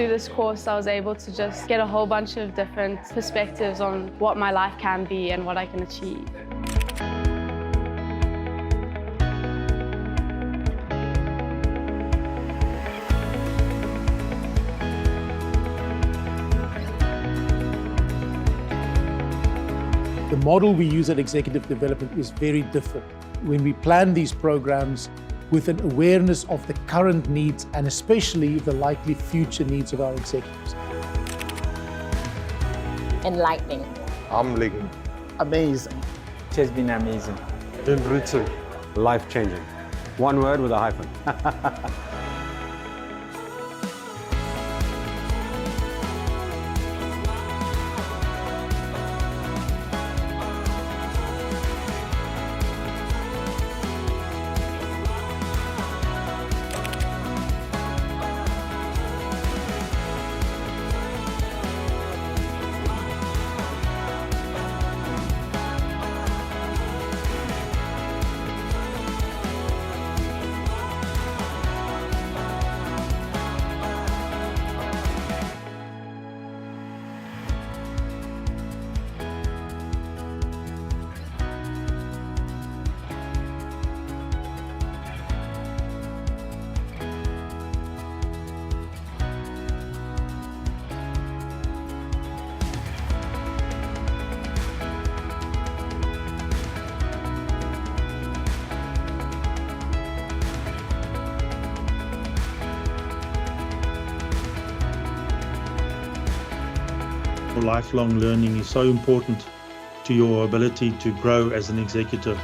Through this course, I was able to just get a whole bunch of different perspectives on what my life can be and what I can achieve. The model we use at Executive Development is very different. When we plan these programs with an awareness of the current needs and especially the likely future needs of our executives. Enlightening. Humbling. Amazing. It has been amazing. Enriching. Life-changing. One word with a hyphen. Lifelong learning is so important to your ability to grow as an executive.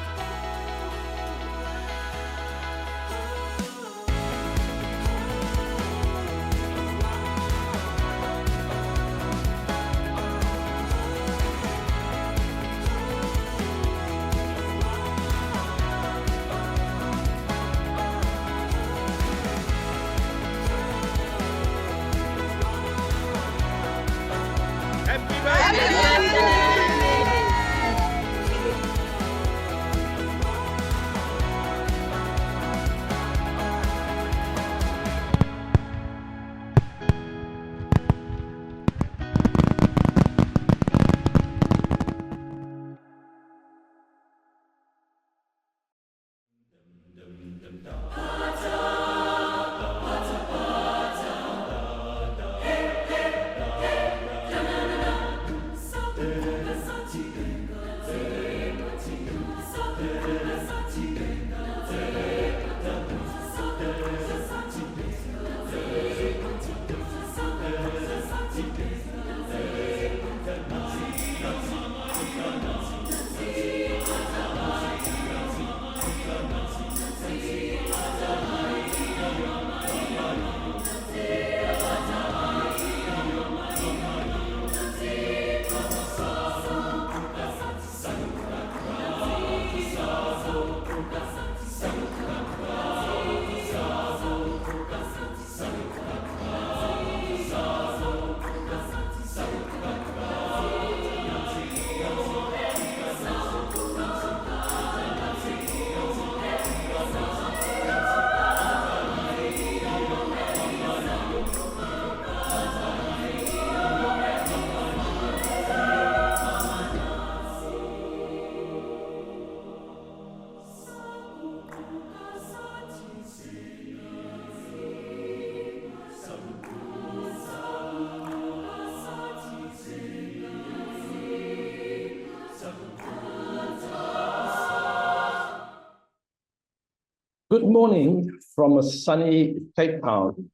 Good morning from a sunny Cape Town.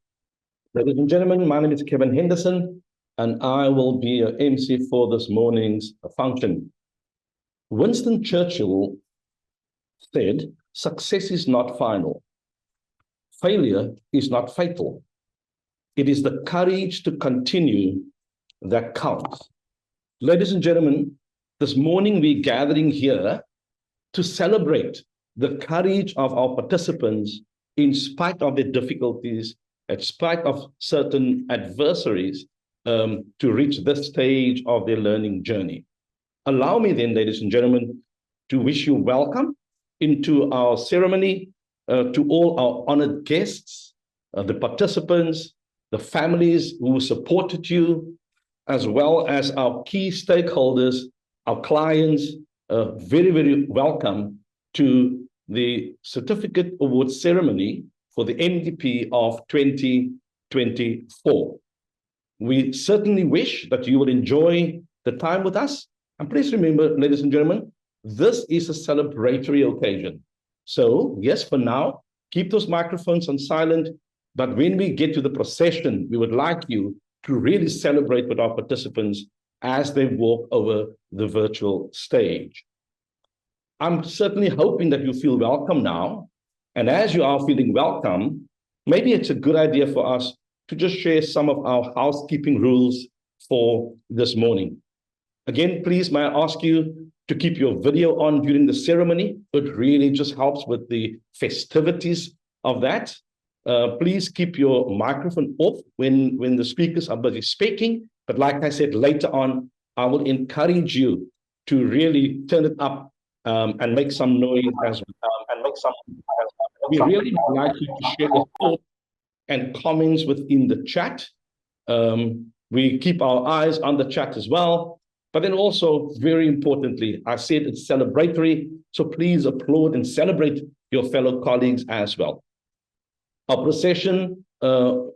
Ladies and gentlemen, my name is Kevin Henderson, and I will be your MC for this morning's function. Winston Churchill said, "Success is not final. Failure is not fatal. It is the courage to continue that counts." Ladies and gentlemen, this morning we're gathering here to celebrate the courage of our participants in spite of their difficulties, in spite of certain adversaries, to reach this stage of their learning journey. Allow me then, ladies and gentlemen, to wish you welcome into our ceremony, to all our honored guests, the participants, the families who supported you, as well as our key stakeholders, our clients, very, very welcome to the certificate award ceremony for the MDP of 2024. We certainly wish that you will enjoy the time with us. And please remember, ladies and gentlemen, this is a celebratory occasion. So yes, for now, keep those microphones on silent, but when we get to the procession, we would like you to really celebrate with our participants as they walk over the virtual stage. I'm certainly hoping that you feel welcome now. And as you are feeling welcome, maybe it's a good idea for us to just share some of our housekeeping rules for this morning. Again, please, may I ask you to keep your video on during the ceremony? It really just helps with the festivities of that. Please keep your microphone off when the speakers are busy speaking. But like I said, later on, I will encourage you to really turn it up and make some noise as well. We really would like you to share your thoughts and comments within the chat. We keep our eyes on the chat as well. But then also, very importantly, I said it's celebratory, so please applaud and celebrate your fellow colleagues as well. Our procession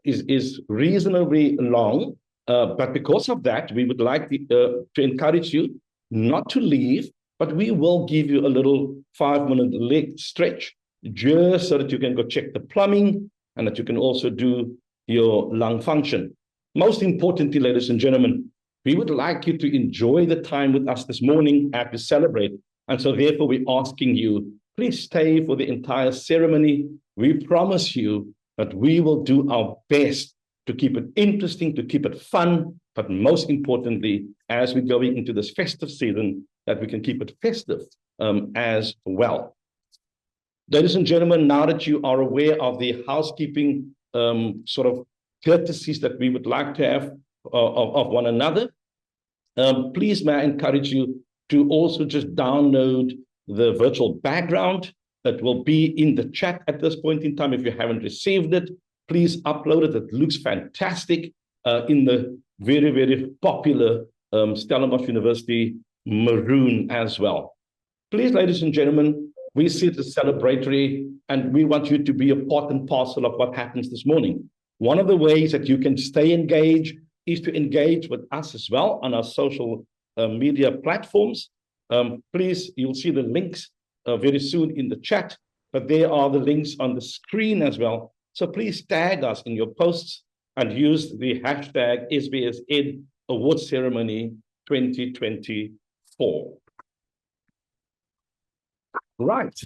is reasonably long, but because of that, we would like to encourage you not to leave, but we will give you a little 5-minute leg stretch just so that you can go check the plumbing and that you can also do your lung function. Most importantly, ladies and gentlemen, we would like you to enjoy the time with us this morning as we celebrate. And so therefore, we're asking you, please stay for the entire ceremony. We promise you that we will do our best to keep it interesting, to keep it fun, but most importantly, as we're going into this festive season, that we can keep it festive as well. Ladies and gentlemen, now that you are aware of the housekeeping sort of courtesies that we would like to have of one another, please may I encourage you to also just download the virtual background that will be in the chat at this point in time. If you haven't received it, please upload it. It looks fantastic in the very, very popular Stellenbosch University maroon as well. Please, ladies and gentlemen, we see it as celebratory and we want you to be a part and parcel of what happens this morning. One of the ways that you can stay engaged is to engage with us as well on our social media platforms. Please, you'll see the links very soon in the chat, but there are the links on the screen as well. So please tag us in your posts and use the hashtag SBS Ed Award Ceremony 2024. Right.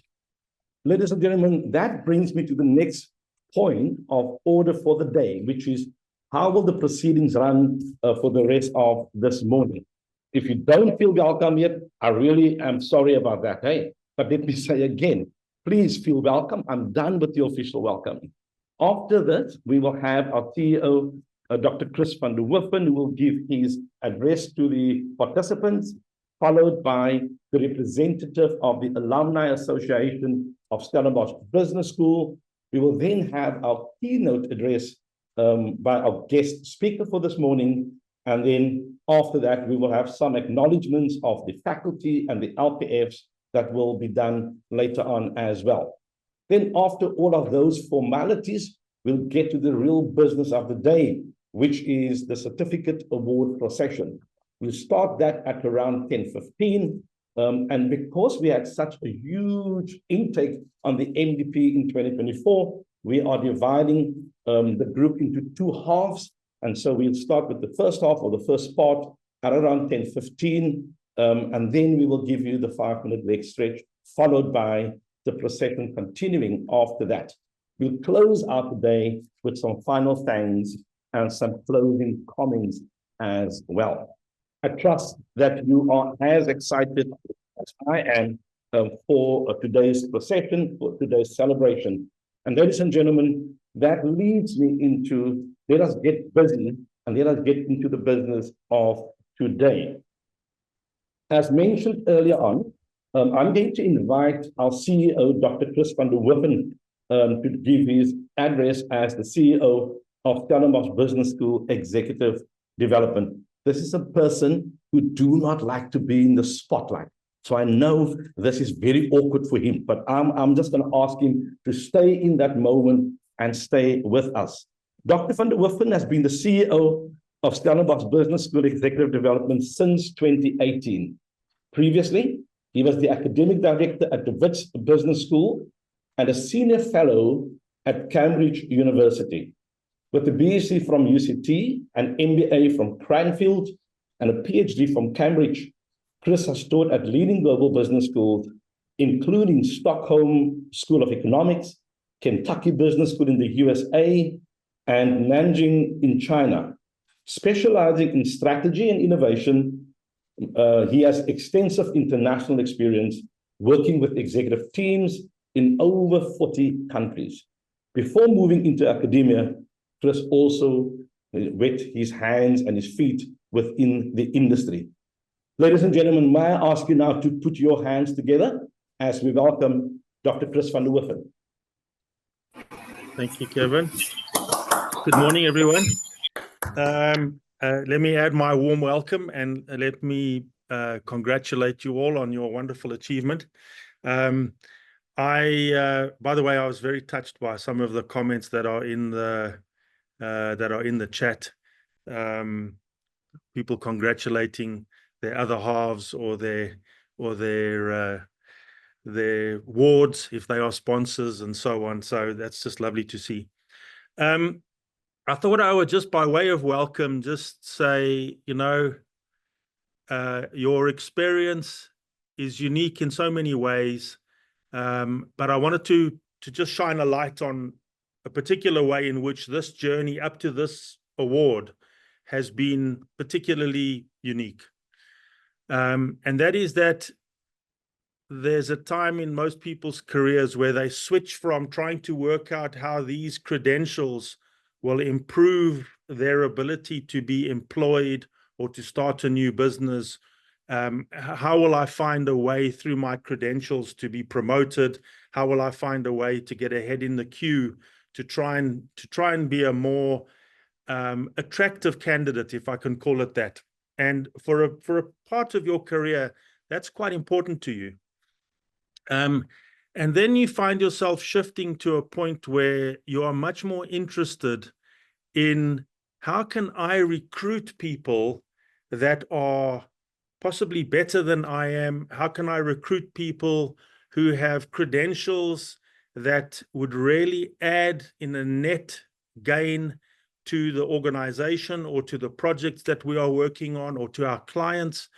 Ladies and gentlemen, that brings me to the next point of order for the day, which is how will the proceedings run for the rest of this morning? If you don't feel welcome yet, I really am sorry about that, hey? But let me say again, please feel welcome. I'm done with the official welcoming. After this, we will have our CEO, Dr. Chris van der Wouwen, who will give his address to the participants, followed by the representative of the Alumni Association of Stellenbosch Business School. We will then have our keynote address by our guest speaker for this morning. And then after that, we will have some acknowledgements of the faculty and the LPFs that will be done later on as well. Then after all of those formalities, we'll get to the real business of the day, which is the certificate award procession. We'll start that at around 10:15. And because we had such a huge intake on the MDP in 2024, we are dividing the group into two halves. And so we'll start with the first half or the first part at around 10:15. And then we will give you the 5-minute leg stretch, followed by the procession continuing after that. We'll close out the day with some final thanks and some closing comments as well. I trust that you are as excited as I am for today's procession, for today's celebration. And ladies and gentlemen, that leads me into, let us get busy and let us get into the business of today. As mentioned earlier on, I'm going to invite our CEO, Dr. Chris van der Wouwen, to give his address as the CEO of Stellenbosch Business School Executive Development. This is a person who do not like to be in the spotlight. So I know this is very awkward for him, but I'm just going to ask him to stay in that moment and stay with us. Dr. van der Wouwen has been the CEO of Stellenbosch Business School Executive Development since 2018. Previously, he was the academic director at the Wits Business School and a senior fellow at Cambridge University. With a BSc from UCT, an MBA from Cranfield, and a PhD from Cambridge, Chris has taught at leading global business schools, including Stockholm School of Economics, Kentucky Business School in the USA, and Nanjing in China. Specializing in strategy and innovation, he has extensive international experience working with executive teams in over 40 countries. Before moving into academia, Chris also wet his hands and his feet within the industry. Ladies and gentlemen, may I ask you now to put your hands together as we welcome Dr. Chris van der Wouwen. Thank you, Kevin. Good morning, everyone. Let me add my warm welcome and let me congratulate you all on your wonderful achievement. By the way, I was very touched by some of the comments that are in the chat. People congratulating their other halves or their wards if they are sponsors and so on. So that's just lovely to see. I thought I would just, by way of welcome, just say, you know, your experience is unique in so many ways, but I wanted to just shine a light on a particular way in which this journey up to this award has been particularly unique. And that is that there's a time in most people's careers where they switch from trying to work out how these credentials will improve their ability to be employed or to start a new business. How will I find a way through my credentials to be promoted? How will I find a way to get ahead in the queue to try and be a more attractive candidate, if I can call it that? And for a part of your career, that's quite important to you. And then you find yourself shifting to a point where you are much more interested in how can I recruit people that are possibly better than I am? How can I recruit people who have credentials that would really add in a net gain to the organization or to the projects that we are working on or to our clients?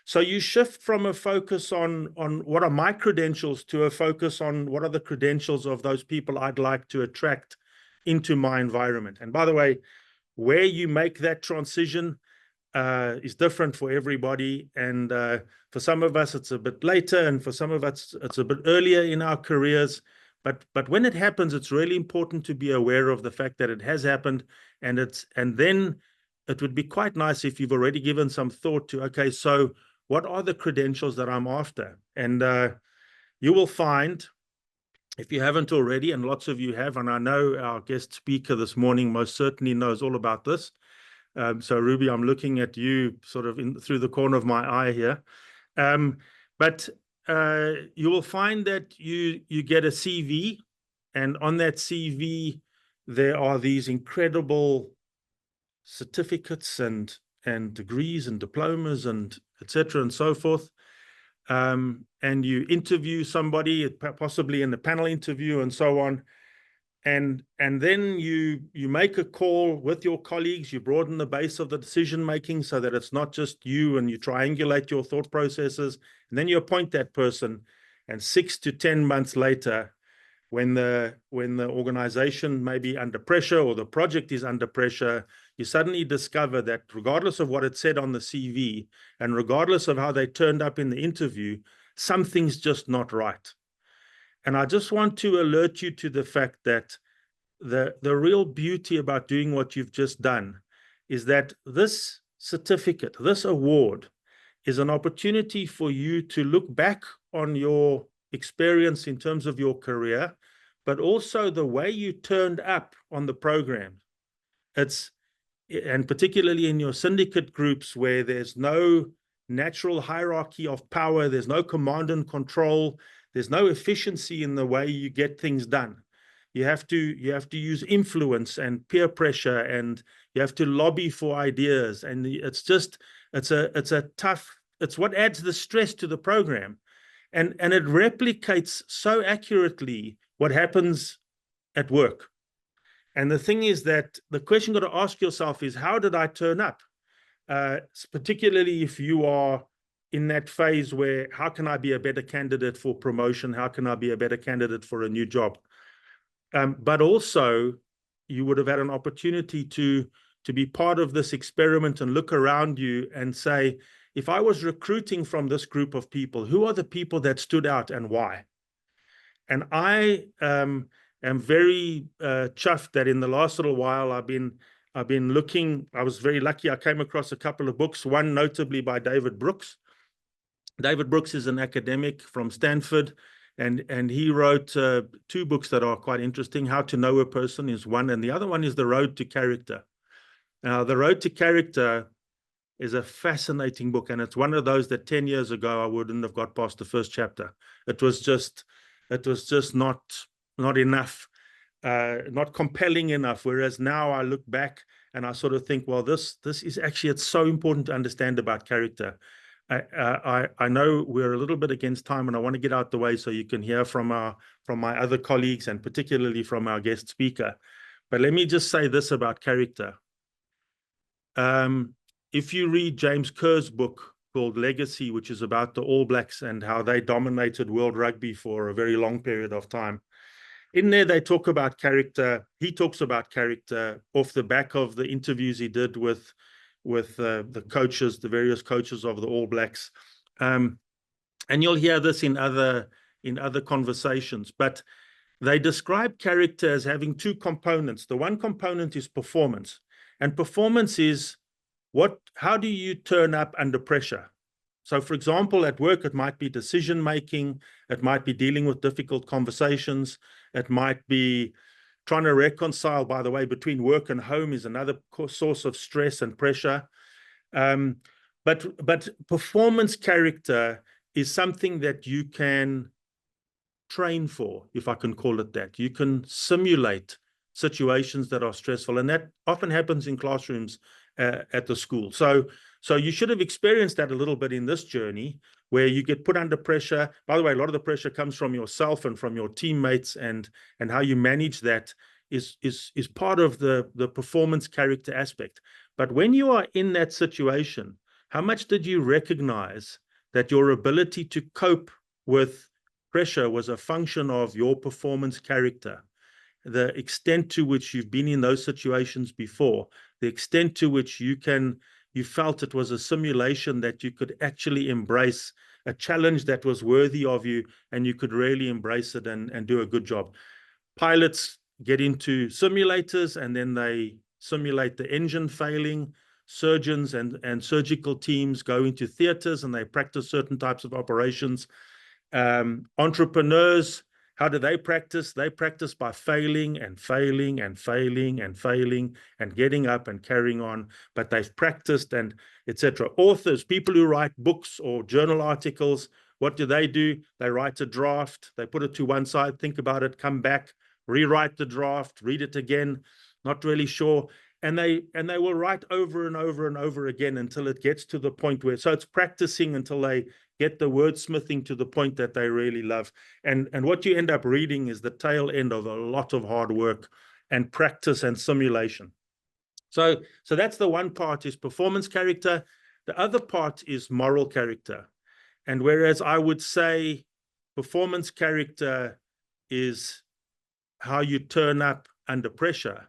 So you shift from a focus on what are my credentials to a focus on what are the credentials of those people I'd like to attract into my environment. And by the way, where you make that transition is different for everybody. And for some of us, it's a bit later, and for some of us, it's a bit earlier in our careers. But when it happens, it's really important to be aware of the fact that it has happened, and then it would be quite nice if you've already given some thought to, okay, so what are the credentials that I'm after? And you will find, if you haven't already, and lots of you have, and I know our guest speaker this morning most certainly knows all about this. So Ruby, I'm looking at you sort of through the corner of my eye here. But you will find that you get a CV, and on that CV, there are these incredible certificates and degrees and diplomas and etc. and so forth. And you interview somebody, possibly in a panel interview and so on. And then you make a call with your colleagues, you broaden the base of the decision making so that it's not just you, and you triangulate your thought processes, and then you appoint that person. And 6 to 10 months later, when the organization may be under pressure or the project is under pressure, you suddenly discover that regardless of what it said on the CV and regardless of how they turned up in the interview, something's just not right. And I just want to alert you to the fact that the real beauty about doing what you've just done is that this certificate, this award, is an opportunity for you to look back on your experience in terms of your career, but also the way you turned up on the program. And particularly in your syndicate groups where there's no natural hierarchy of power, there's no command and control, there's no efficiency in the way you get things done. You have to use influence and peer pressure, and you have to lobby for ideas. And it's what adds the stress to the program. And it replicates so accurately what happens at work. And the thing is that the question you got to ask yourself is, how did I turn up? Particularly if you are in that phase where, how can I be a better candidate for promotion? How can I be a better candidate for a new job? But also, you would have had an opportunity to be part of this experiment and look around you and say, if I was recruiting from this group of people, who are the people that stood out and why? And I am very chuffed that in the last little while I've been looking. I was very lucky. I came across a couple of books, one notably by David Brooks. David Brooks is an academic from Stanford, and he wrote 2 books that are quite interesting. How to Know a Person is one, and the other one is The Road to Character. Now, The Road to Character is a fascinating book, and it's one of those that 10 years ago I wouldn't have got past the first chapter. It was just not enough, not compelling enough. Whereas now I look back and I sort of think, well, this is actually, it's so important to understand about character. I know we're a little bit against time, and I want to get out the way so you can hear from my other colleagues, and particularly from our guest speaker. But let me just say this about character. If you read James Kerr's book called Legacy, which is about the All Blacks and how they dominated world rugby for a very long period of time, in there they talk about character. He talks about character off the back of the interviews he did with the coaches, the various coaches of the All Blacks. And you'll hear this in other conversations, but they describe character as having 2 components. The one component is performance, and performance is how do you turn up under pressure? So, for example, at work, it might be decision making, it might be dealing with difficult conversations, it might be trying to reconcile, by the way, between work and home is another source of stress and pressure. But performance character is something that you can train for, if I can call it that. You can simulate situations that are stressful, and that often happens in classrooms at the school. So you should have experienced that a little bit in this journey, where you get put under pressure. By the way, a lot of the pressure comes from yourself and from your teammates, and how you manage that is part of the performance character aspect. But when you are in that situation, how much did you recognize that your ability to cope with pressure was a function of your performance character? The extent to which you've been in those situations before, the extent to which you felt it was a simulation that you could actually embrace, a challenge that was worthy of you, and you could really embrace it and do a good job. Pilots get into simulators, and then they simulate the engine failing. Surgeons and surgical teams go into theaters and they practice certain types of operations. Entrepreneurs, how do they practice? They practice by failing and failing and failing and failing and getting up and carrying on, but they've practiced, and etc. Authors, people who write books or journal articles, what do? They write a draft, they put it to one side, think about it, come back, rewrite the draft, read it again, not really sure. And they will write over and over and over again until it gets to the point where, so it's practicing until they get the wordsmithing to the point that they really love. And what you end up reading is the tail end of a lot of hard work and practice and simulation. So that's the one part, is performance character. The other part is moral character. And whereas I would say performance character is how you turn up under pressure,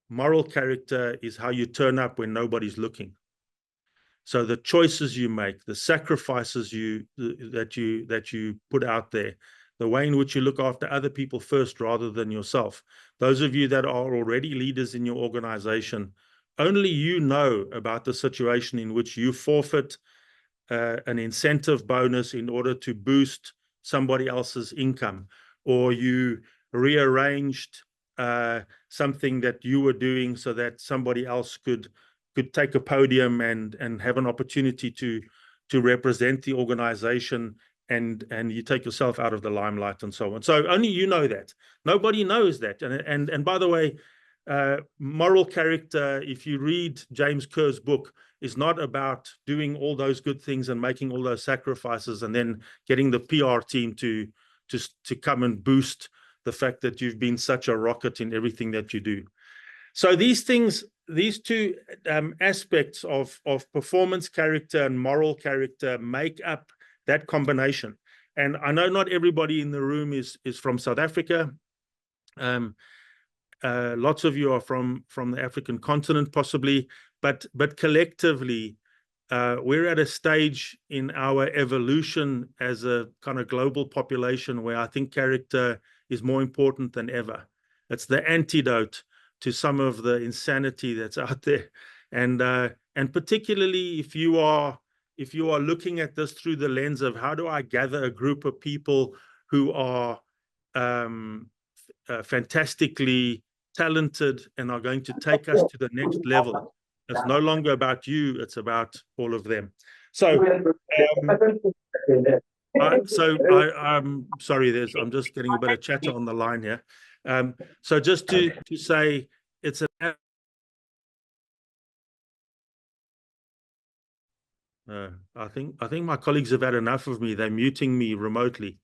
moral character is how you turn up when nobody's looking. So the choices you make, the sacrifices that you put out there, the way in which you look after other people first rather than yourself. Those of you that are already leaders in your organization, only you know about the situation in which you forfeit an incentive bonus in order to boost somebody else's income, or you rearranged something that you were doing so that somebody else could take a podium and have an opportunity to represent the organization, and you take yourself out of the limelight and so on. So only you know that. Nobody knows that. And by the way, moral character, if you read James Kerr's book, is not about doing all those good things and making all those sacrifices and then getting the PR team to come and boost the fact that you've been such a rocket in everything that you do. So these things, these two aspects of performance character and moral character make up that combination. And I know not everybody in the room is from South Africa. Lots of you are from the African continent, possibly, but collectively, we're at a stage in our evolution as a kind of global population where I think character is more important than ever. It's the antidote to some of the insanity that's out there, and particularly if you are looking at this through the lens of how do I gather a group of people who are fantastically talented and are going to take us to the next level. It's no longer about you, it's about all of them. So I'm sorry, I'm just getting a bit of chatter on the line here. So just to say, it's an I think my colleagues have had enough of me. They're muting me remotely.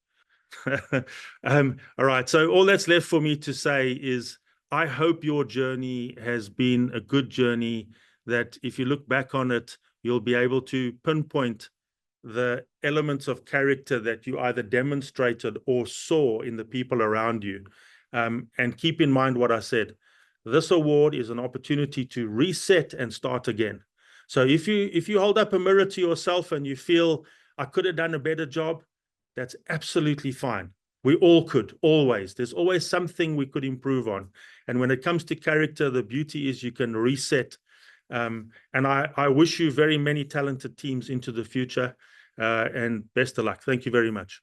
All right. So all that's left for me to say is I hope your journey has been a good journey, that if you look back on it, you'll be able to pinpoint the elements of character that you either demonstrated or saw in the people around you. And keep in mind what I said. This award is an opportunity to reset and start again. So if you hold up a mirror to yourself and you feel, I could have done a better job, that's absolutely fine. We all could, always. There's always something we could improve on. And when it comes to character, the beauty is you can reset. And I wish you very many talented teams into the future, and best of luck. Thank you very much.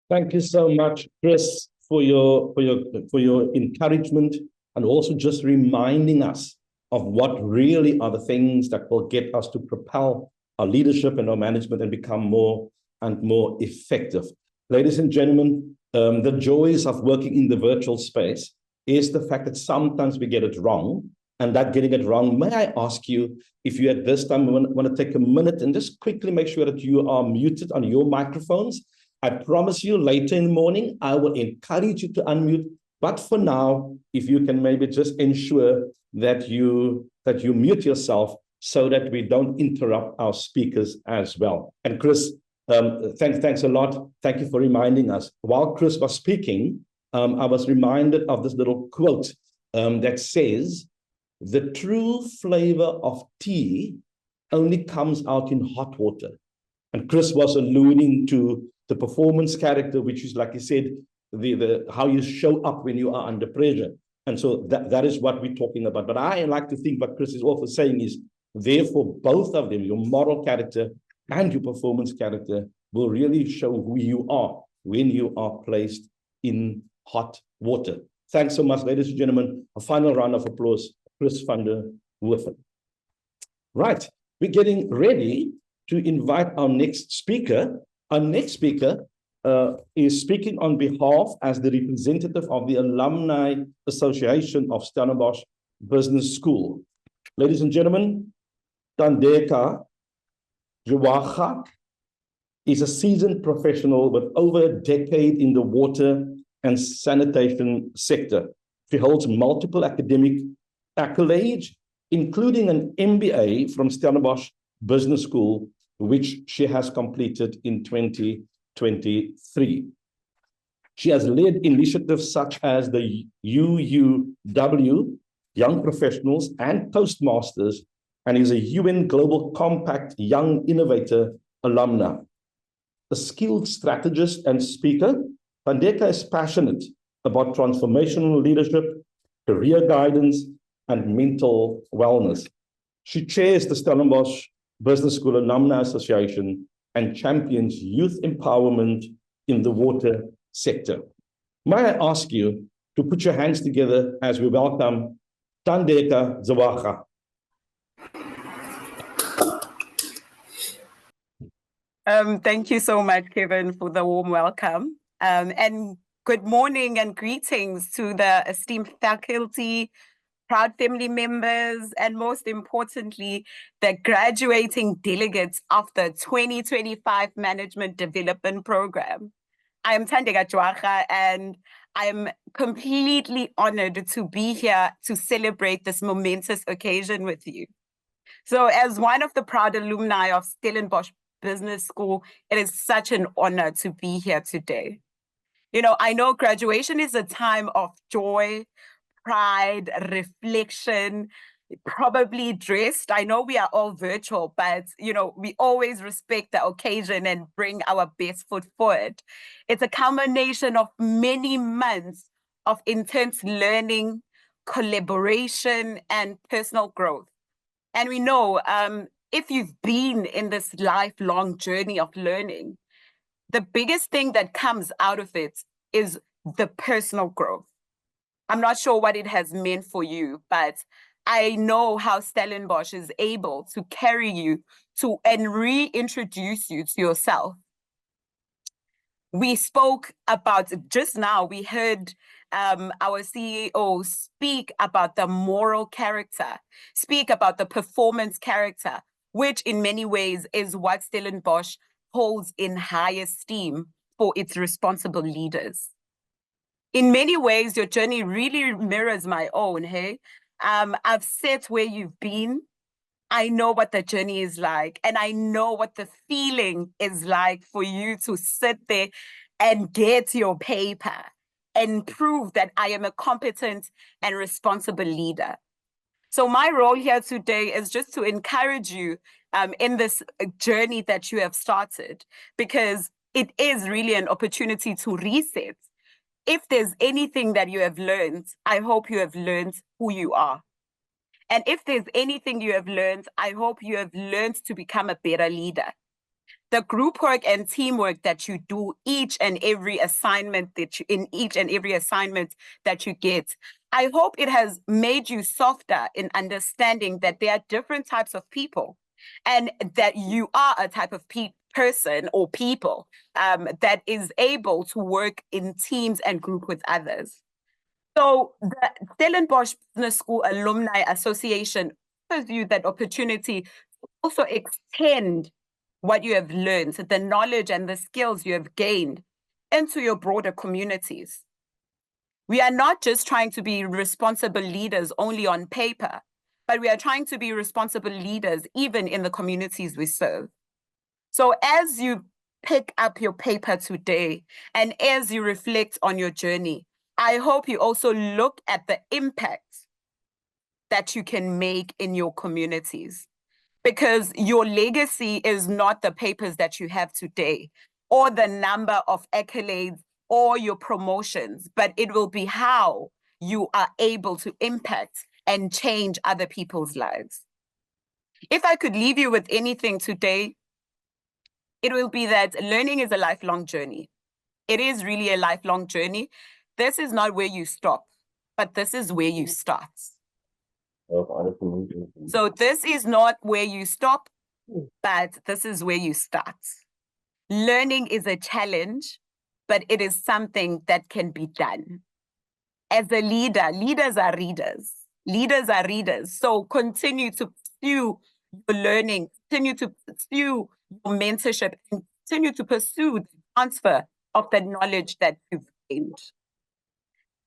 Thank you so much, Chris, for your encouragement, and also just reminding us of what really are the things that will get us to propel our leadership and our management and become more and more effective. Ladies and gentlemen, the joys of working in the virtual space is the fact that sometimes we get it wrong, and that getting it wrong, may I ask you if you at this time want to take a minute and just quickly make sure that you are muted on your microphones. I promise you later in the morning, I will encourage you to unmute. But for now, if you can maybe just ensure that you mute yourself so that we don't interrupt our speakers as well. And Chris, thanks a lot. Thank you for reminding us. While Chris was speaking, I was reminded of this little quote that says, "The true flavor of tea only comes out in hot water." And Chris was alluding to the performance character, which is, like you said, the how you show up when you are under pressure. And so that is what we're talking about. But I like to think what Chris is also saying is, therefore, both of them, your moral character and your performance character, will really show who you are when you are placed in hot water. Thanks so much, ladies and gentlemen. A final round of applause, Chris van der Werven. Right, we're getting ready to invite our next speaker. Our next speaker is speaking on behalf as the representative of the Alumni Association of Stellenbosch Business School. Ladies and gentlemen, Thandeka Jwaga is a seasoned professional with over a decade in the water and sanitation sector. She holds multiple academic accolades, including an MBA from Stellenbosch Business School, which she has completed in 2023. She has led initiatives such as the UUW, Young Professionals, and Toastmasters, and is a UN Global Compact Young Innovator alumna. A skilled strategist and speaker, Thandeka is passionate about transformational leadership, career guidance, and mental wellness. She chairs the Stellenbosch Business School Alumni Association, and champions youth empowerment in the water sector. May I ask you to put your hands together as we welcome Tandeka Zawaga. Thank you so much, Kevin, for the warm welcome. And good morning and greetings to the esteemed faculty, proud family members, and most importantly, the graduating delegates of the 2025 Management Development Program. I am Tandeka Zawaga, and I'm completely honored to be here to celebrate this momentous occasion with you. So as one of the proud alumni of Stellenbosch Business School, it is such an honor to be here today. You know, I know graduation is a time of joy, pride, reflection, probably dressed. I know we are all virtual, but you know, we always respect the occasion and bring our best foot forward. It's a culmination of many months of intense learning, collaboration, and personal growth. And we know if you've been in this lifelong journey of learning, the biggest thing that comes out of it is the personal growth. I'm not sure what it has meant for you, but I know how Stellenbosch is able to carry you to and reintroduce you to yourself. We spoke about, just now, we heard our CEO speak about the moral character, speak about the performance character, which in many ways is what Stellenbosch holds in high esteem for its responsible leaders. In many ways, your journey really mirrors my own, hey? I've sat where you've been. I know what the journey is like, and I know what the feeling is like for you to sit there and get your paper and prove that I am a competent and responsible leader. So my role here today is just to encourage you in this journey that you have started, because it is really an opportunity to reset. If there's anything that you have learned, I hope you have learned who you are. And if there's anything you have learned, I hope you have learned to become a better leader. The group work and teamwork that you do each and every assignment that you get, I hope it has made you softer in understanding that there are different types of people, and that you are a type of person or people that is able to work in teams and group with others. So the Stellenbosch Business School Alumni Association offers you that opportunity to also extend what you have learned, the knowledge and the skills you have gained into your broader communities. We are not just trying to be responsible leaders only on paper, but we are trying to be responsible leaders even in the communities we serve. So as you pick up your paper today and as you reflect on your journey, I hope you also look at the impact that you can make in your communities, because your legacy is not the papers that you have today or the number of accolades or your promotions, but it will be how you are able to impact and change other people's lives. If I could leave you with anything today, it will be that learning is a lifelong journey. It is really a lifelong journey. This is not where you stop, but this is where you start. So this is not where you stop, but this is where you start. Learning is a challenge, but it is something that can be done. As a leader, leaders are readers. Leaders are readers. So continue to pursue your learning, continue to pursue your mentorship, and continue to pursue the transfer of the knowledge that you've gained.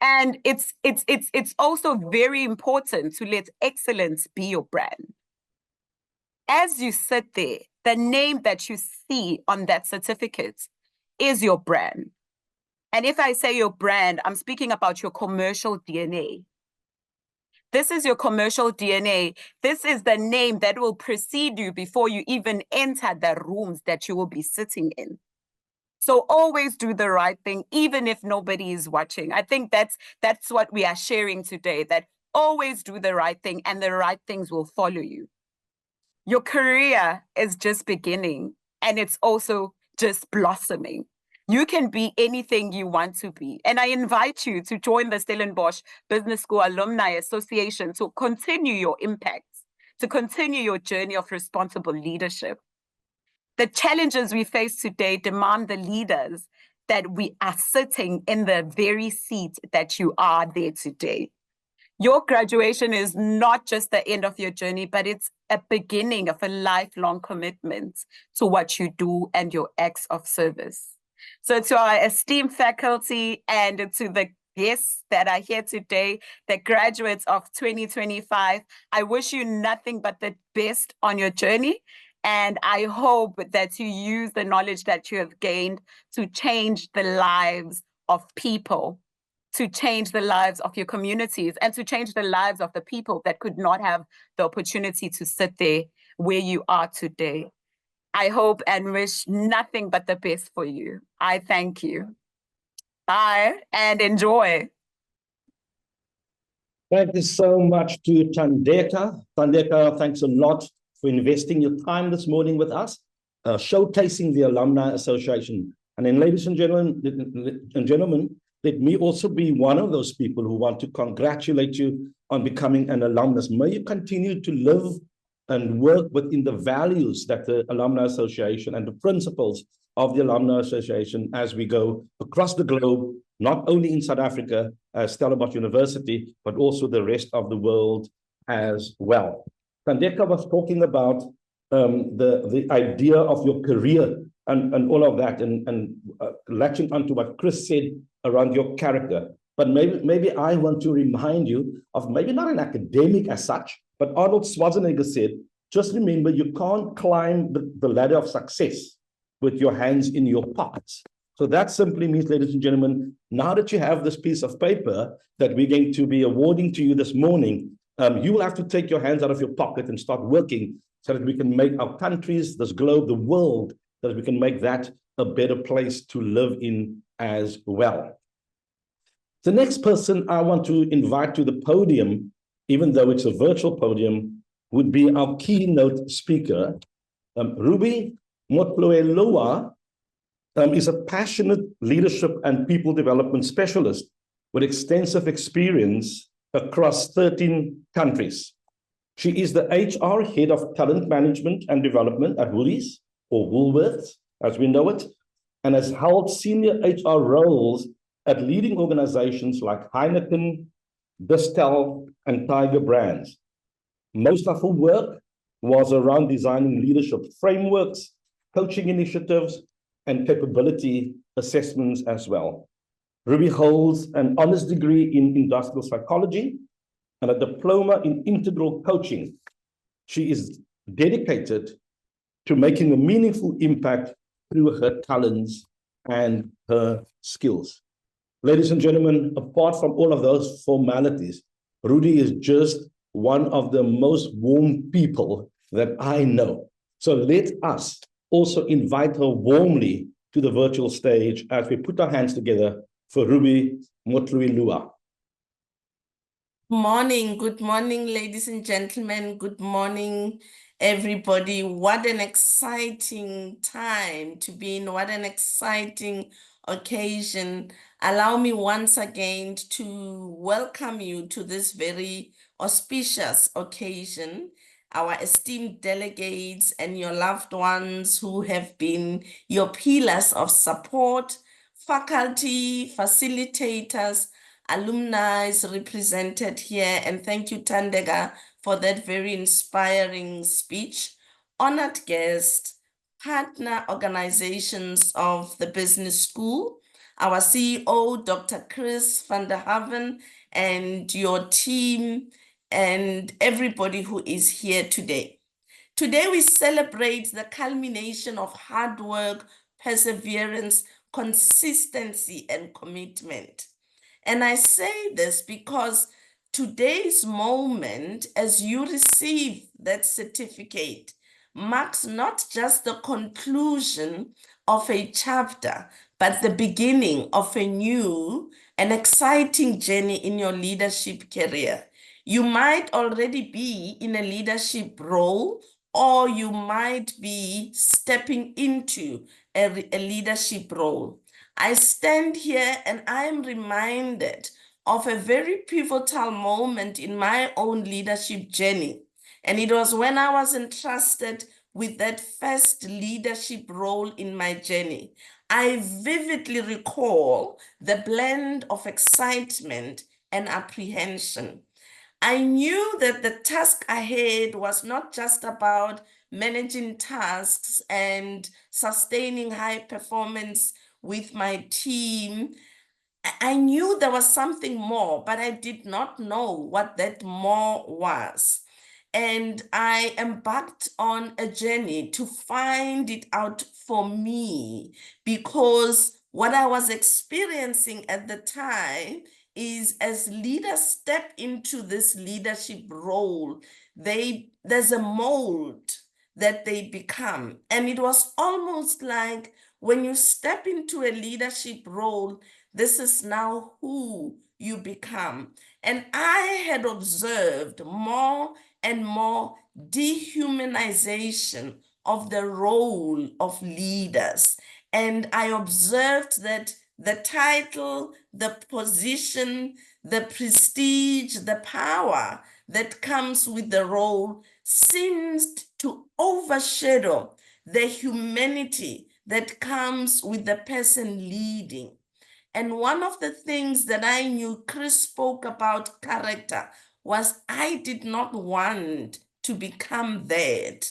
And it's also very important to let excellence be your brand. As you sit there, the name that you see on that certificate is your brand. And if I say your brand, I'm speaking about your commercial DNA. This is your commercial DNA. This is the name that will precede you before you even enter the rooms that you will be sitting in. So always do the right thing, even if nobody is watching. I think that's what we are sharing today, that always do the right thing and the right things will follow you. Your career is just beginning, and it's also just blossoming. You can be anything you want to be. And I invite you to join the Stellenbosch Business School Alumni Association to continue your impact, to continue your journey of responsible leadership. The challenges we face today demand the leaders that we are sitting in the very seat that you are there today. Your graduation is not just the end of your journey, but it's a beginning of a lifelong commitment to what you do and your acts of service. So to our esteemed faculty and to the guests that are here today, the graduates of 2025, I wish you nothing but the best on your journey. And I hope that you use the knowledge that you have gained to change the lives of people, to change the lives of your communities, and to change the lives of the people that could not have the opportunity to sit there where you are today. I hope and wish nothing but the best for you. I thank you. Bye and enjoy. Thank you so much to Thandeka. Thandeka, thanks a lot for investing your time this morning with us, showcasing the Alumni Association. And then, ladies and gentlemen, let me also be one of those people who want to congratulate you on becoming an alumnus. May you continue to live and work within the values that the Alumni Association and the principles of the Alumni Association as we go across the globe, not only in South Africa, as Stellenbosch University, but also the rest of the world as well. Thandeka was talking about the idea of your career and all of that, and latching onto what Chris said around your character. But maybe I want to remind you of maybe not an academic as such, but Arnold Schwarzenegger said, just remember, you can't climb the ladder of success with your hands in your pockets. So that simply means, ladies and gentlemen, now that you have this piece of paper that we're going to be awarding to you this morning, you will have to take your hands out of your pocket and start working so that we can make our countries, this globe, the world, that we can make that a better place to live in as well. The next person I want to invite to the podium, even though it's a virtual podium, would be our keynote speaker. Ruby Motloeloa is a passionate leadership and people development specialist with extensive experience across 13 countries. She is the HR head of talent management and development at Woolies, or Woolworths, as we know it, and has held senior HR roles at leading organizations like Heineken, Distel, and Tiger Brands. Most of her work was around designing leadership frameworks, coaching initiatives, and capability assessments as well. Ruby holds an honors degree in industrial psychology and a diploma in integral coaching. She is dedicated to making a meaningful impact through her talents and her skills. Ladies and gentlemen, apart from all of those formalities, Rudy is just one of the most warm people that I know. So let us also invite her warmly to the virtual stage as we put our hands together for Ruby Motloeloa. Good morning, ladies and gentlemen. Good morning, everybody. What an exciting time to be in. What an exciting occasion. Allow me once again to welcome you to this very auspicious occasion. Our esteemed delegates and your loved ones who have been your pillars of support, faculty, facilitators, alumni represented here, and thank you, Thandeka, for that very inspiring speech. Honored guests, partner organizations of the business school, our CEO, Dr. Chris van der Haven, and your team, and everybody who is here today. Today, we celebrate the culmination of hard work, perseverance, consistency, and commitment. And I say this because today's moment, as you receive that certificate, marks not just the conclusion of a chapter, but the beginning of a new and exciting journey in your leadership career. You might already be in a leadership role or you might be stepping into a leadership role. I stand here and I'm reminded of a very pivotal moment in my own leadership journey. And it was when I was entrusted with that first leadership role in my journey. I vividly recall the blend of excitement and apprehension. I knew that the task ahead was not just about managing tasks and sustaining high performance with my team. I knew there was something more, but I did not know what that more was. And I embarked on a journey to find it out for me, because what I was experiencing at the time is, as leaders step into this leadership role, there's a mold that they become. And it was almost like when you step into a leadership role, this is now who you become. And I had observed more and more dehumanization of the role of leaders. And I observed that the title, the position, the prestige, the power that comes with the role seems to overshadow the humanity that comes with the person leading. And one of the things that I knew Chris spoke about character was I did not want to become that.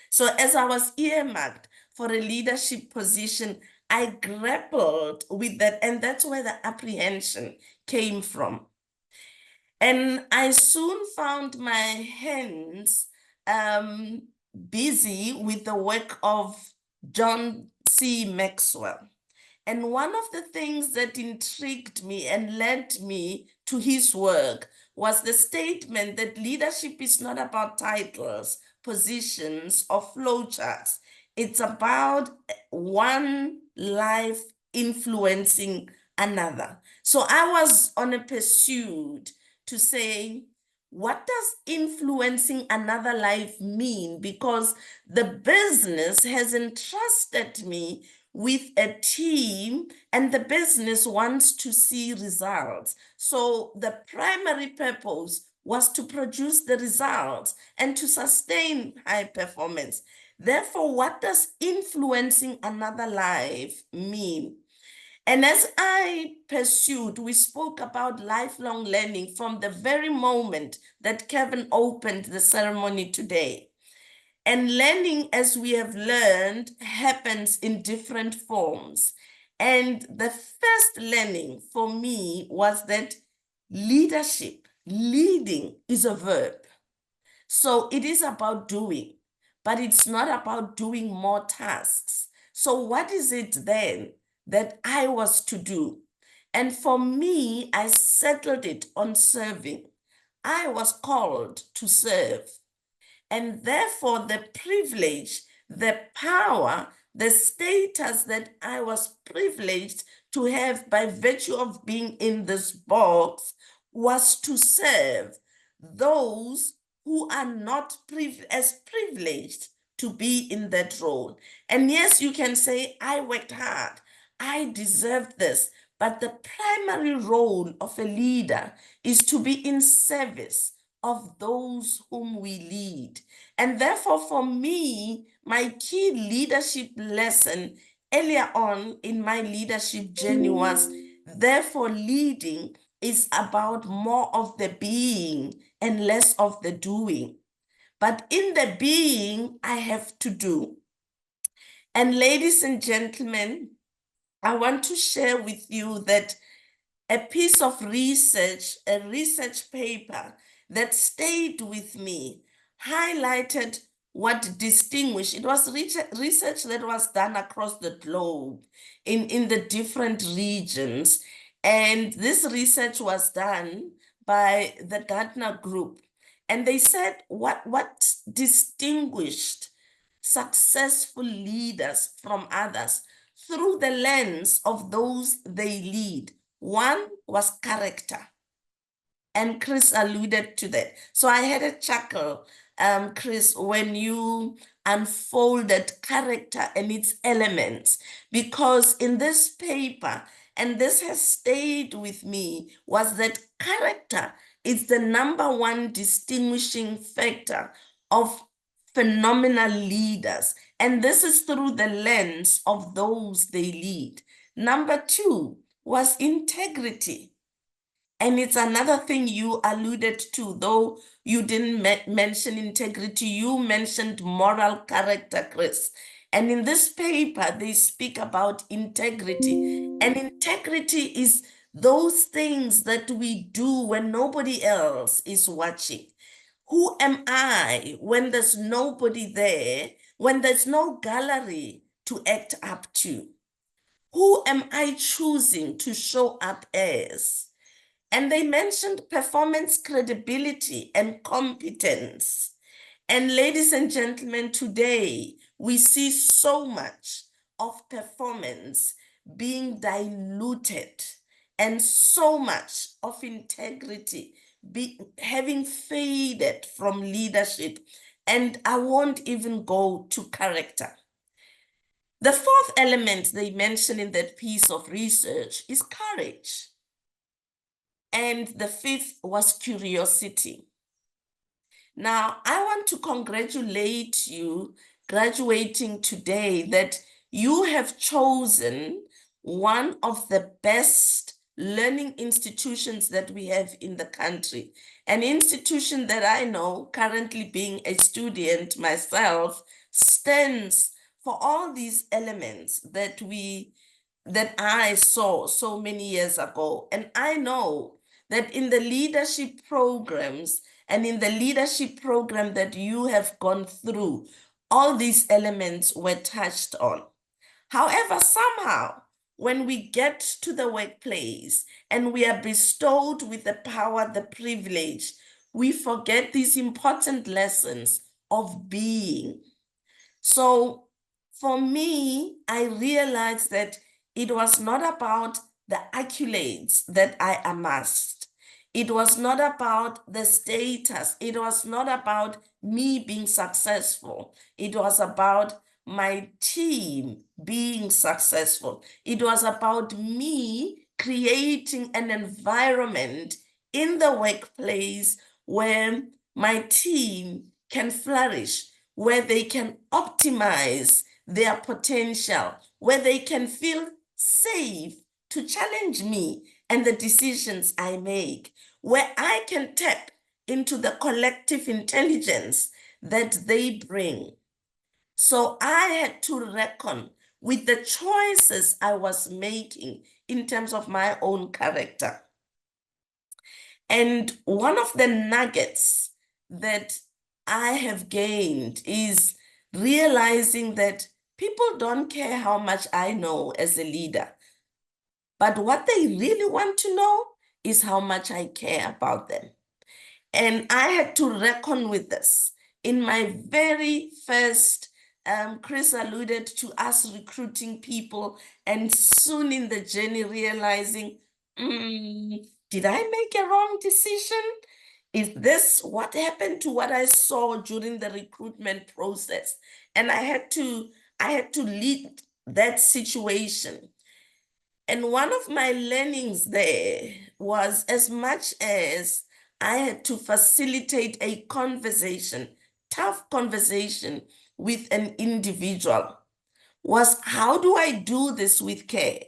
So as I was earmarked for a leadership position, I grappled with that, and that's where the apprehension came from. And I soon found my hands busy with the work of John C. Maxwell. And one of the things that intrigued me and led me to his work was the statement that leadership is not about titles, positions, or flowcharts. It's about one life influencing another. So I was on a pursuit to say, what does influencing another life mean? Because the business has entrusted me with a team, and the business wants to see results. So the primary purpose was to produce the results and to sustain high performance. Therefore, what does influencing another life mean? And as I pursued, we spoke about lifelong learning from the very moment that Kevin opened the ceremony today. And learning, as we have learned, happens in different forms. And the first learning for me was that leadership, leading, is a verb. So it is about doing, but it's not about doing more tasks. So what is it then that I was to do? And for me, I settled it on serving. I was called to serve. And therefore, the privilege, the power, the status that I was privileged to have by virtue of being in this box was to serve those who are not as privileged to be in that role. And yes, you can say, I worked hard, I deserve this. But the primary role of a leader is to be in service of those whom we lead. And therefore, for me, my key leadership lesson earlier on in my leadership journey was, therefore, leading is about more of the being and less of the doing. But in the being, I have to do. And ladies and gentlemen, I want to share with you that a piece of research, a research paper that stayed with me, highlighted what distinguished. It was research that was done across the globe in the different regions. And this research was done by the Gartner Group. And they said what distinguished successful leaders from others through the lens of those they lead. One was character, and Chris alluded to that. So I had a chuckle Chris, when you unfolded character and its elements, because in this paper, and this has stayed with me, was that character is the #1 distinguishing factor of phenomenal leaders. And this is through the lens of those they lead. #2 was integrity. And it's another thing you alluded to, though you didn't mention integrity, you mentioned moral character, Chris. And in this paper, they speak about integrity. And integrity is those things that we do when nobody else is watching. Who am I when there's nobody there, when there's no gallery to act up to? Who am I choosing to show up as? And they mentioned performance, credibility, and competence. And ladies and gentlemen, today we see so much of performance being diluted and so much of integrity having faded from leadership. And I won't even go to character. The fourth element they mention in that piece of research is courage. And the fifth was curiosity. Now, I want to congratulate you graduating today that you have chosen one of the best learning institutions that we have in the country. An institution that I know, currently being a student myself, stands for all these elements that I saw so many years ago. And I know that in the leadership programs and in the leadership program that you have gone through, all these elements were touched on. However, somehow, when we get to the workplace and we are bestowed with the power, the privilege, we forget these important lessons of being. So for me, I realized that it was not about the accolades that I amassed. It was not about the status. It was not about me being successful. It was about my team being successful. It was about me creating an environment in the workplace where my team can flourish, where they can optimize their potential, where they can feel safe to challenge me and the decisions I make, where I can tap into the collective intelligence that they bring. So I had to reckon with the choices I was making in terms of my own character. And one of the nuggets that I have gained is realizing that people don't care how much I know as a leader. But what they really want to know is how much I care about them. And I had to reckon with this. In my very first, Chris alluded to us recruiting people, and soon in the journey realizing, did I make a wrong decision? Is this what happened to what I saw during the recruitment process? And I had to lead that situation. And one of my learnings there was, as much as I had to facilitate a conversation, tough conversation with an individual, was how do I do this with care?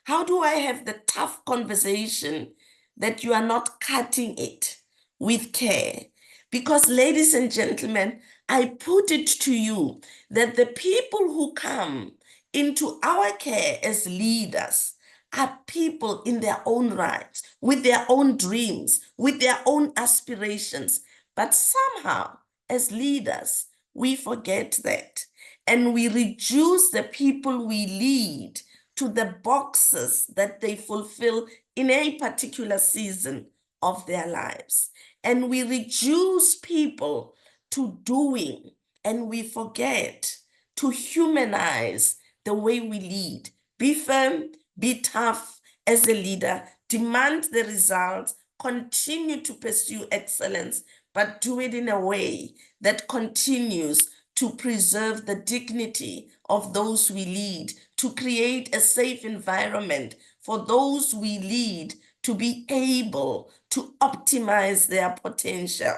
How do I have the tough conversation that you are not cutting it with care? Because, ladies and gentlemen, I put it to you that the people who come into our care as leaders are people in their own rights, with their own dreams, with their own aspirations. But somehow, as leaders, we forget that. And we reduce the people we lead to the boxes that they fulfill in a particular season of their lives. And we reduce people to doing, and we forget to humanize the way we lead. Be firm, be tough as a leader, demand the results, continue to pursue excellence, but do it in a way that continues to preserve the dignity of those we lead, to create a safe environment for those we lead to be able to optimize their potential.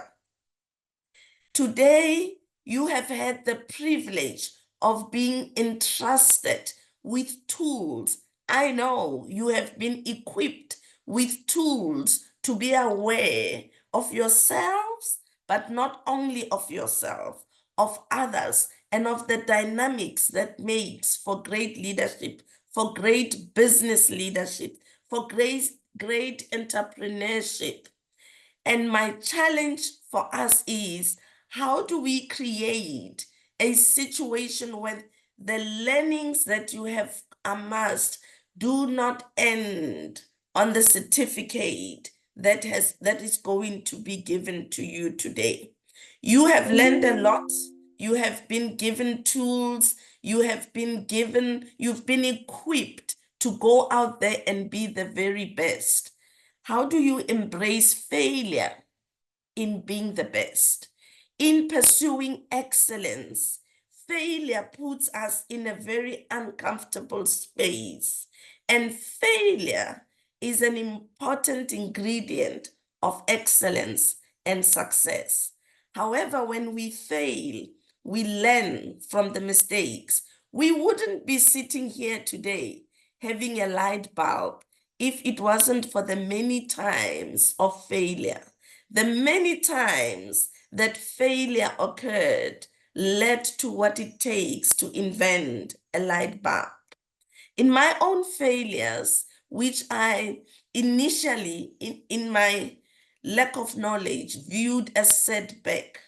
Today, you have had the privilege of being entrusted with tools. I know you have been equipped with tools to be aware of yourselves, but not only of yourself, of others, and of the dynamics that makes for great leadership, for great business leadership, for great entrepreneurship. And my challenge for us is, how do we create a situation where the learnings that you have amassed do not end on the certificate that is going to be given to you today? You have learned a lot. You have been given tools. You've been equipped to go out there and be the very best. How do you embrace failure in being the best? In pursuing excellence, failure puts us in a very uncomfortable space, and failure is an important ingredient of excellence and success. However, when we fail, we learn from the mistakes. We wouldn't be sitting here today having a light bulb if it wasn't for the many times of failure. The many times that failure occurred led to what it takes to invent a light bulb. In my own failures, which I initially, in my lack of knowledge, viewed as setback,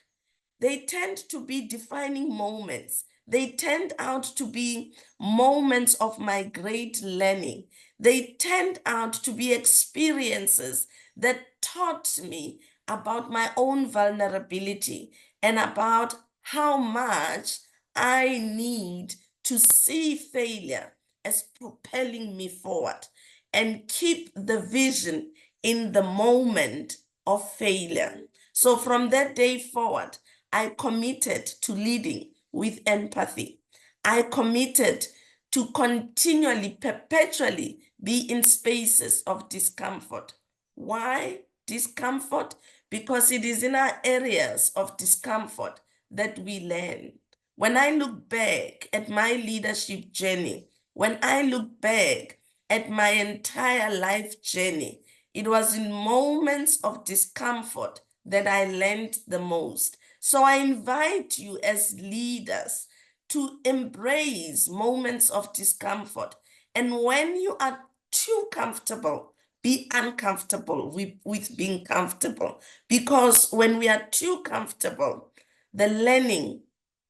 they tend to be defining moments. They tend out to be moments of my great learning. They tend out to be experiences that taught me about my own vulnerability and about how much I need to see failure as propelling me forward and keep the vision in the moment of failure. So from that day forward, I committed to leading with empathy. I committed to continually, perpetually be in spaces of discomfort. Why discomfort? Because it is in our areas of discomfort that we learn. When I look back at my leadership journey, when I look back at my entire life journey, it was in moments of discomfort that I learned the most. So I invite you as leaders to embrace moments of discomfort. And when you are too comfortable, be uncomfortable with being comfortable. Because when we are too comfortable, the learning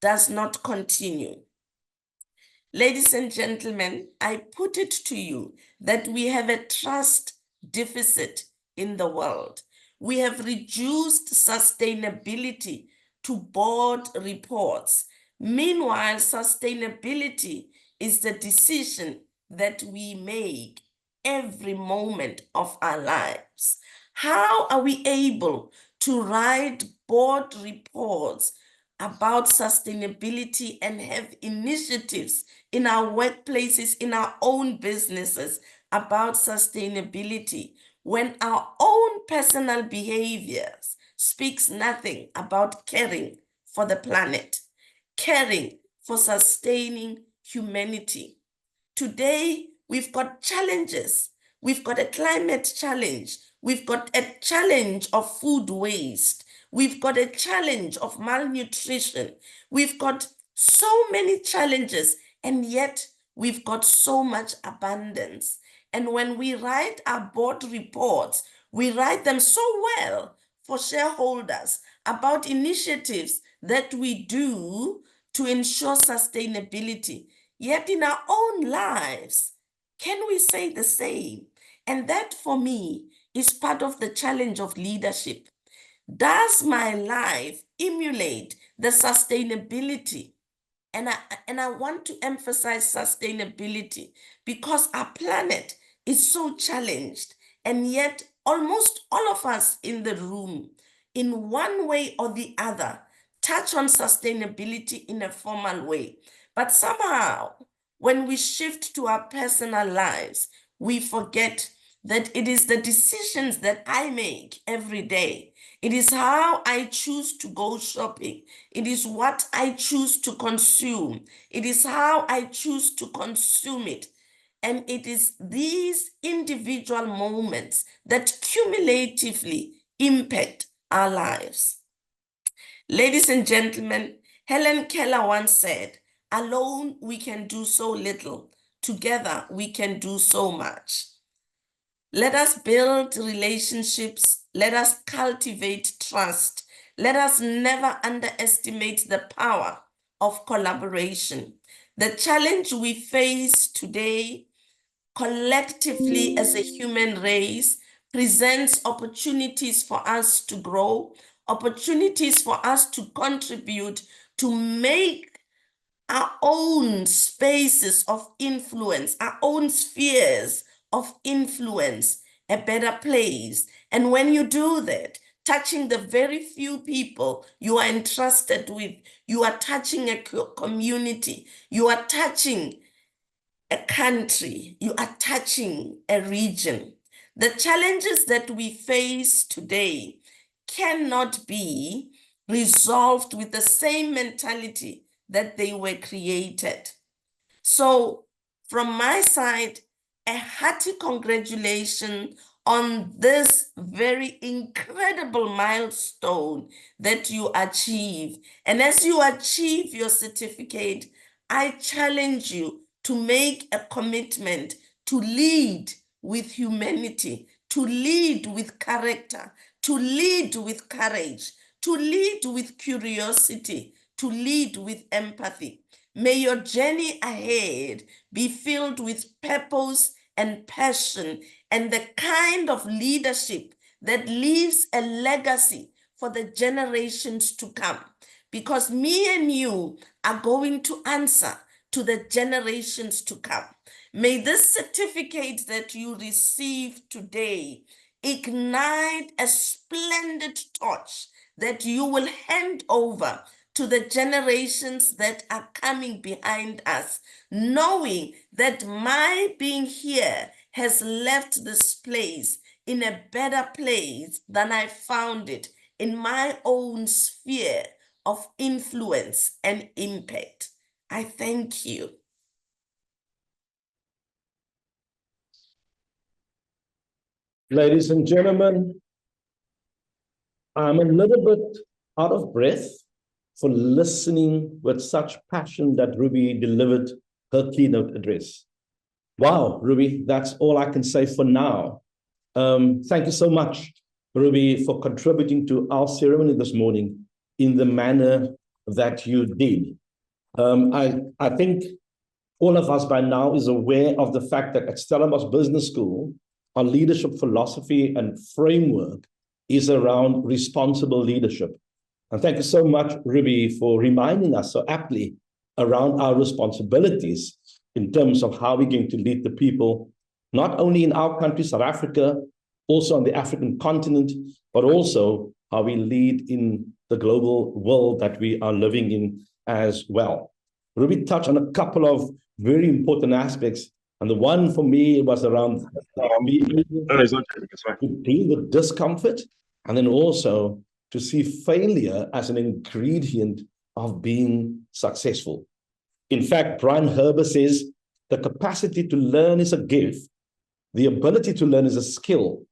does not continue. Ladies and gentlemen, I put it to you that we have a trust deficit in the world. We have reduced sustainability to board reports. Meanwhile, sustainability is the decision that we make every moment of our lives. How are we able to write board reports about sustainability and have initiatives in our workplaces, in our own businesses about sustainability, when our own personal behaviors speaks nothing about caring for the planet, caring for sustaining humanity? Today, we've got challenges. We've got a climate challenge. We've got a challenge of food waste. We've got a challenge of malnutrition. We've got so many challenges, and yet we've got so much abundance. And when we write our board reports, we write them so well for shareholders about initiatives that we do to ensure sustainability. Yet in our own lives, can we say the same? And that for me is part of the challenge of leadership. Does my life emulate the sustainability? And I want to emphasize sustainability because our planet is so challenged, and yet almost all of us in the room, in one way or the other, touch on sustainability in a formal way. But somehow, when we shift to our personal lives, we forget that it is the decisions that I make every day. It is how I choose to go shopping. It is what I choose to consume. It is how I choose to consume it. And it is these individual moments that cumulatively impact our lives. Ladies and gentlemen, Helen Keller once said, "Alone we can do so little. Together we can do so much." Let us build relationships. Let us cultivate trust. Let us never underestimate the power of collaboration. The challenge we face today, collectively as a human race, presents opportunities for us to grow, opportunities for us to contribute, to make our own spaces of influence, our own spheres of influence, a better place. And when you do that, touching the very few people you are entrusted with, you are touching a community, you are touching a country, you are touching a region. The challenges that we face today cannot be resolved with the same mentality that they were created. So from my side, a hearty congratulations on this very incredible milestone that you achieve. And as you achieve your certificate, I challenge you to make a commitment to lead with humanity, to lead with character, to lead with courage, to lead with curiosity, to lead with empathy. May your journey ahead be filled with purpose and passion and the kind of leadership that leaves a legacy for the generations to come. Because me and you are going to answer to the generations to come. May this certificate that you receive today ignite a splendid torch that you will hand over to the generations that are coming behind us, knowing that my being here has left this place in a better place than I found it in my own sphere of influence and impact. I thank you. Ladies and gentlemen, I'm a little bit out of breath for listening with such passion that Ruby delivered her keynote address. Wow, Ruby, that's all I can say for now. Thank you so much, Ruby, for contributing to our ceremony this morning in the manner that you did. I think all of us by now is aware of the fact that at Stellenbosch Business School, our leadership philosophy and framework is around responsible leadership. And thank you so much, Ruby, for reminding us so aptly around our responsibilities in terms of how we're going to lead the people, not only in our country, South Africa, also on the African continent, but also how we lead in the global world that we are living in as well. Ruby touched on a couple of very important aspects. And the one for me was around being able to deal with discomfort, and then also to see failure as an ingredient of being successful. In fact, Brian Herber says, the capacity to learn is a gift, the ability to learn is a skill,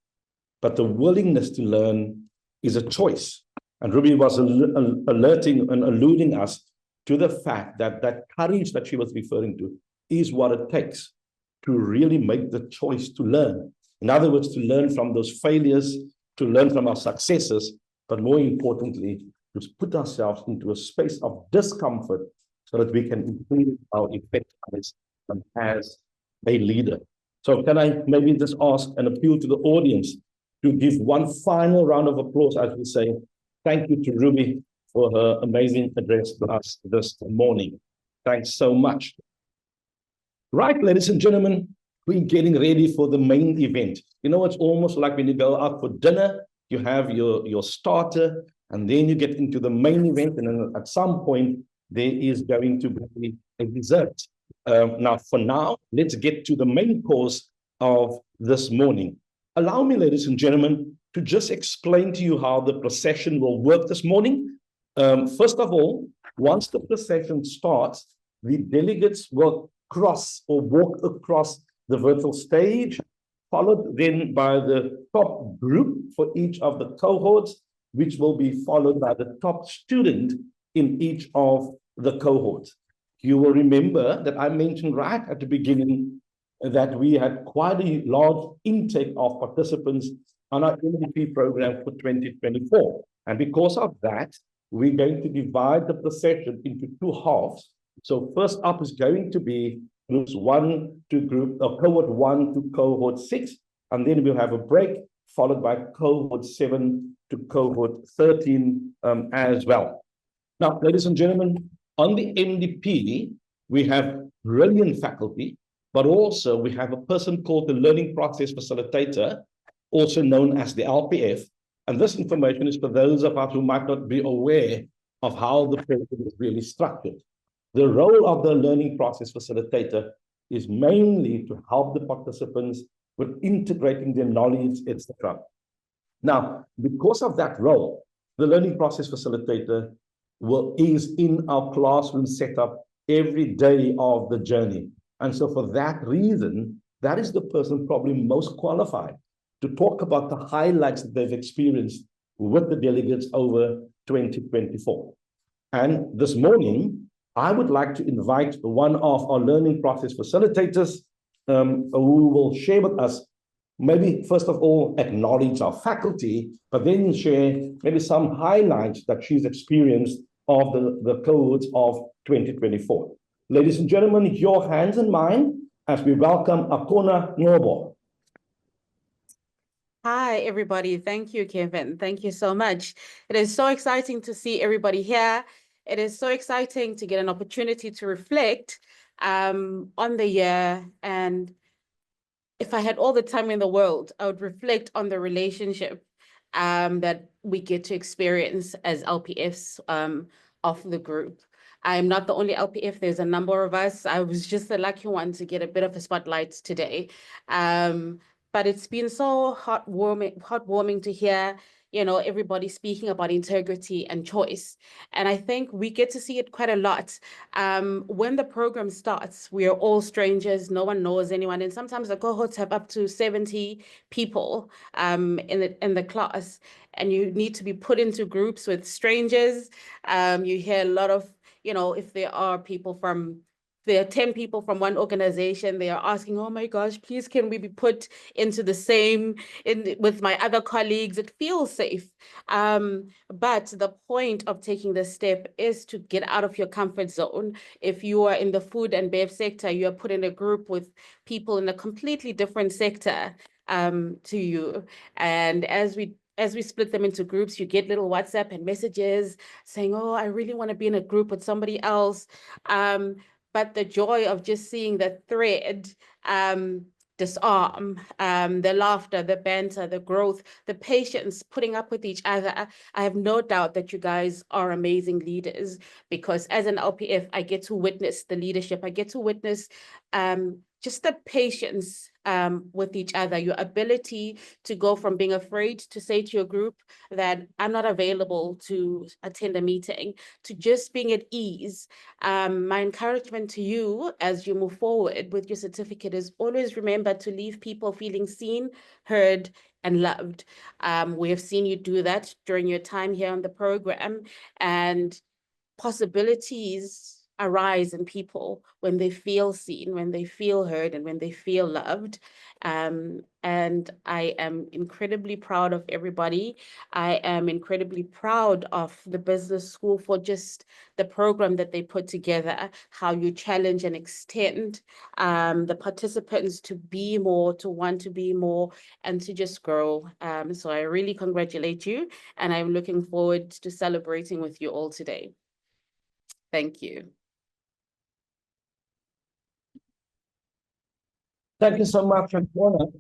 but the willingness to learn is a choice. And Ruby was alerting and alluding us to the fact that that courage that she was referring to is what it takes to really make the choice to learn. In other words, to learn from those failures, to learn from our successes, but more importantly, to put ourselves into a space of discomfort so that we can improve our effectiveness as a leader. So can I maybe just ask and appeal to the audience to give one final round of applause as we say thank you to Ruby for her amazing address to us this morning. Thanks so much. Right, ladies and gentlemen, we're getting ready for the main event. You know, it's almost like when you go out for dinner you have your starter, and then you get into the main event, and then at some point, there is going to be a dessert. Now, for now, let's get to the main course of this morning. Allow me, ladies and gentlemen, to just explain to you how the procession will work this morning. First of all, once the procession starts, the delegates will cross or walk across the virtual stage, followed then by the top group for each of the cohorts, which will be followed by the top student in each of the cohorts. You will remember that I mentioned right at the beginning that we had quite a large intake of participants on our MDP program for 2024. And because of that, we're going to divide the procession into two halves. So first up is going to be cohort 1 to cohort 6, and then we'll have a break, followed by cohort 7 to cohort 13 as well. Now, ladies and gentlemen, on the MDP, we have brilliant faculty, but also we have a person called the Learning Process Facilitator, also known as the LPF. And this information is for those of us who might not be aware of how the program is really structured. The role of the Learning Process Facilitator is mainly to help the participants with integrating their knowledge, etc. Now, because of that role, the Learning Process Facilitator is in our classroom setup every day of the journey. And so for that reason, that is the person probably most qualified to talk about the highlights that they've experienced with the delegates over 2024. And this morning, I would like to invite one of our learning process facilitators who will share with us, maybe first of all, acknowledge our faculty, but then share maybe some highlights that she's experienced of the cohorts of 2024. Ladies and gentlemen, your hands and mine as we welcome Akona Nobo. Hi, everybody. Thank you, Kevin. Thank you so much. It is so exciting to see everybody here. It is so exciting to get an opportunity to reflect on the year. And if I had all the time in the world, I would reflect on the relationship that we get to experience as LPFs of the group. I'm not the only LPF. There's a number of us. I was just the lucky one to get a bit of a spotlight today. But it's been so heartwarming to hear, everybody speaking about integrity and choice. And I think we get to see it quite a lot. When the program starts, we are all strangers. No one knows anyone. And sometimes the cohorts have up to 70 people in the class. And you need to be put into groups with strangers. You hear a lot of, if there are 10 people from one organization, they are asking, oh my gosh, please, can we be put into the same with my other colleagues? It feels safe. But the point of taking this step is to get out of your comfort zone. If you are in the food and bev sector, you are put in a group with people in a completely different sector to you. And as we split them into groups, you get little WhatsApp and messages saying, oh, I really want to be in a group with somebody else. But the joy of just seeing the thread disarm, the laughter, the banter, the growth, the patience, putting up with each other. I have no doubt that you guys are amazing leaders, because as an LPF, I get to witness the leadership. I get to witness just the patience with each other, your ability to go from being afraid to say to your group that I'm not available to attend a meeting, to just being at ease. My encouragement to you as you move forward with your certificate is always remember to leave people feeling seen, heard, and loved. We have seen you do that during your time here on the program, and possibilities arise in people when they feel seen, when they feel heard, and when they feel loved. And I am incredibly proud of everybody. I am incredibly proud of the business school for just the program that they put together, how you challenge and extend the participants to be more, to want to be more, and to just grow. So I really congratulate you, and I'm looking forward to celebrating with you all today. Thank you. Thank you so much, Akona.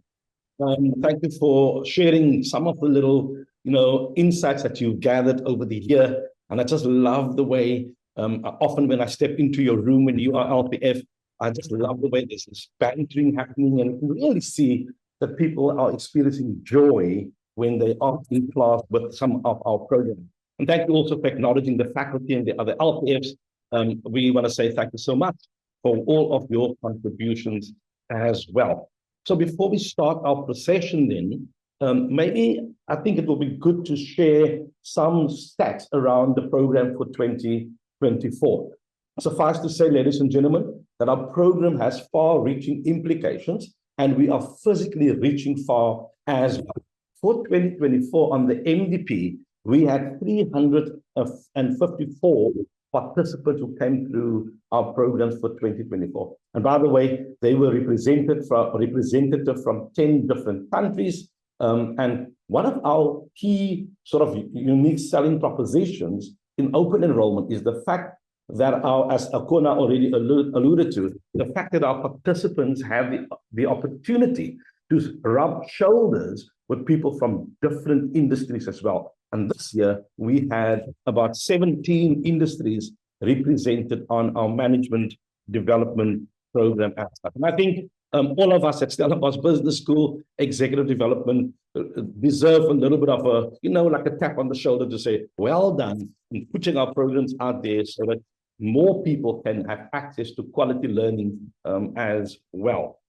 Thank you for sharing some of the little insights that you've gathered over the year. And I just love the way, often when I step into your room when you are LPF, I just love the way there's this bantering happening, and you can really see that people are experiencing joy when they are in class with some of our programs. And thank you also for acknowledging the faculty and the other LPFs. We want to say thank you so much for all of your contributions as well. So before we start our procession then, maybe I think it will be good to share some stats around the program for 2024. Suffice to say, ladies and gentlemen, that our program has far-reaching implications, and we are physically reaching far as well. For 2024 on the MDP, we had 354 participants who came through our programs for 2024. And by the way, they were representative from 10 different countries. And one of our key sort of unique selling propositions in open enrollment is the fact that as Akona already alluded to, the fact that our participants have the opportunity to rub shoulders with people from different industries as well. And this year, we had about 17 industries represented on our management development program. And I think all of us at Stellenbosch Business School, Executive Development, deserve a little bit of a, like a tap on the shoulder to say, well done in putting our programs out there so that more people can have access to quality learning as well.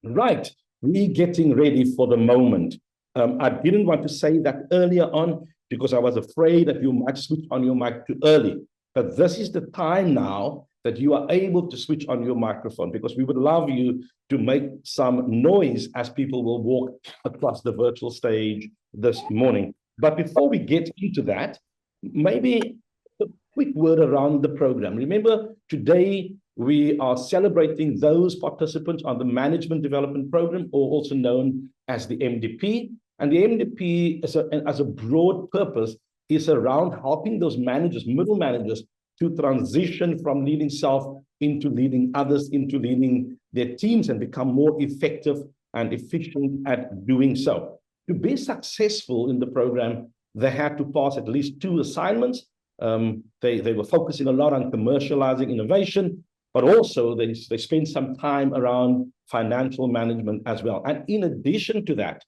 Right, we're getting ready for the moment. I didn't want to say that earlier on because I was afraid that you might switch on your mic too early. But this is the time now that you are able to switch on your microphone, because we would love you to make some noise as people will walk across the virtual stage this morning. But before we get into that, maybe a quick word around the program. Remember, today we are celebrating those participants on the Management Development Program, or also known as the MDP. And the MDP, as a broad purpose, is around helping those managers, middle managers, to transition from leading self into leading others, into leading their teams, and become more effective and efficient at doing so. To be successful in the program, they had to pass at least 2 assignments. They were focusing a lot on commercializing innovation, but also they spent some time around financial management as well. And in addition to that,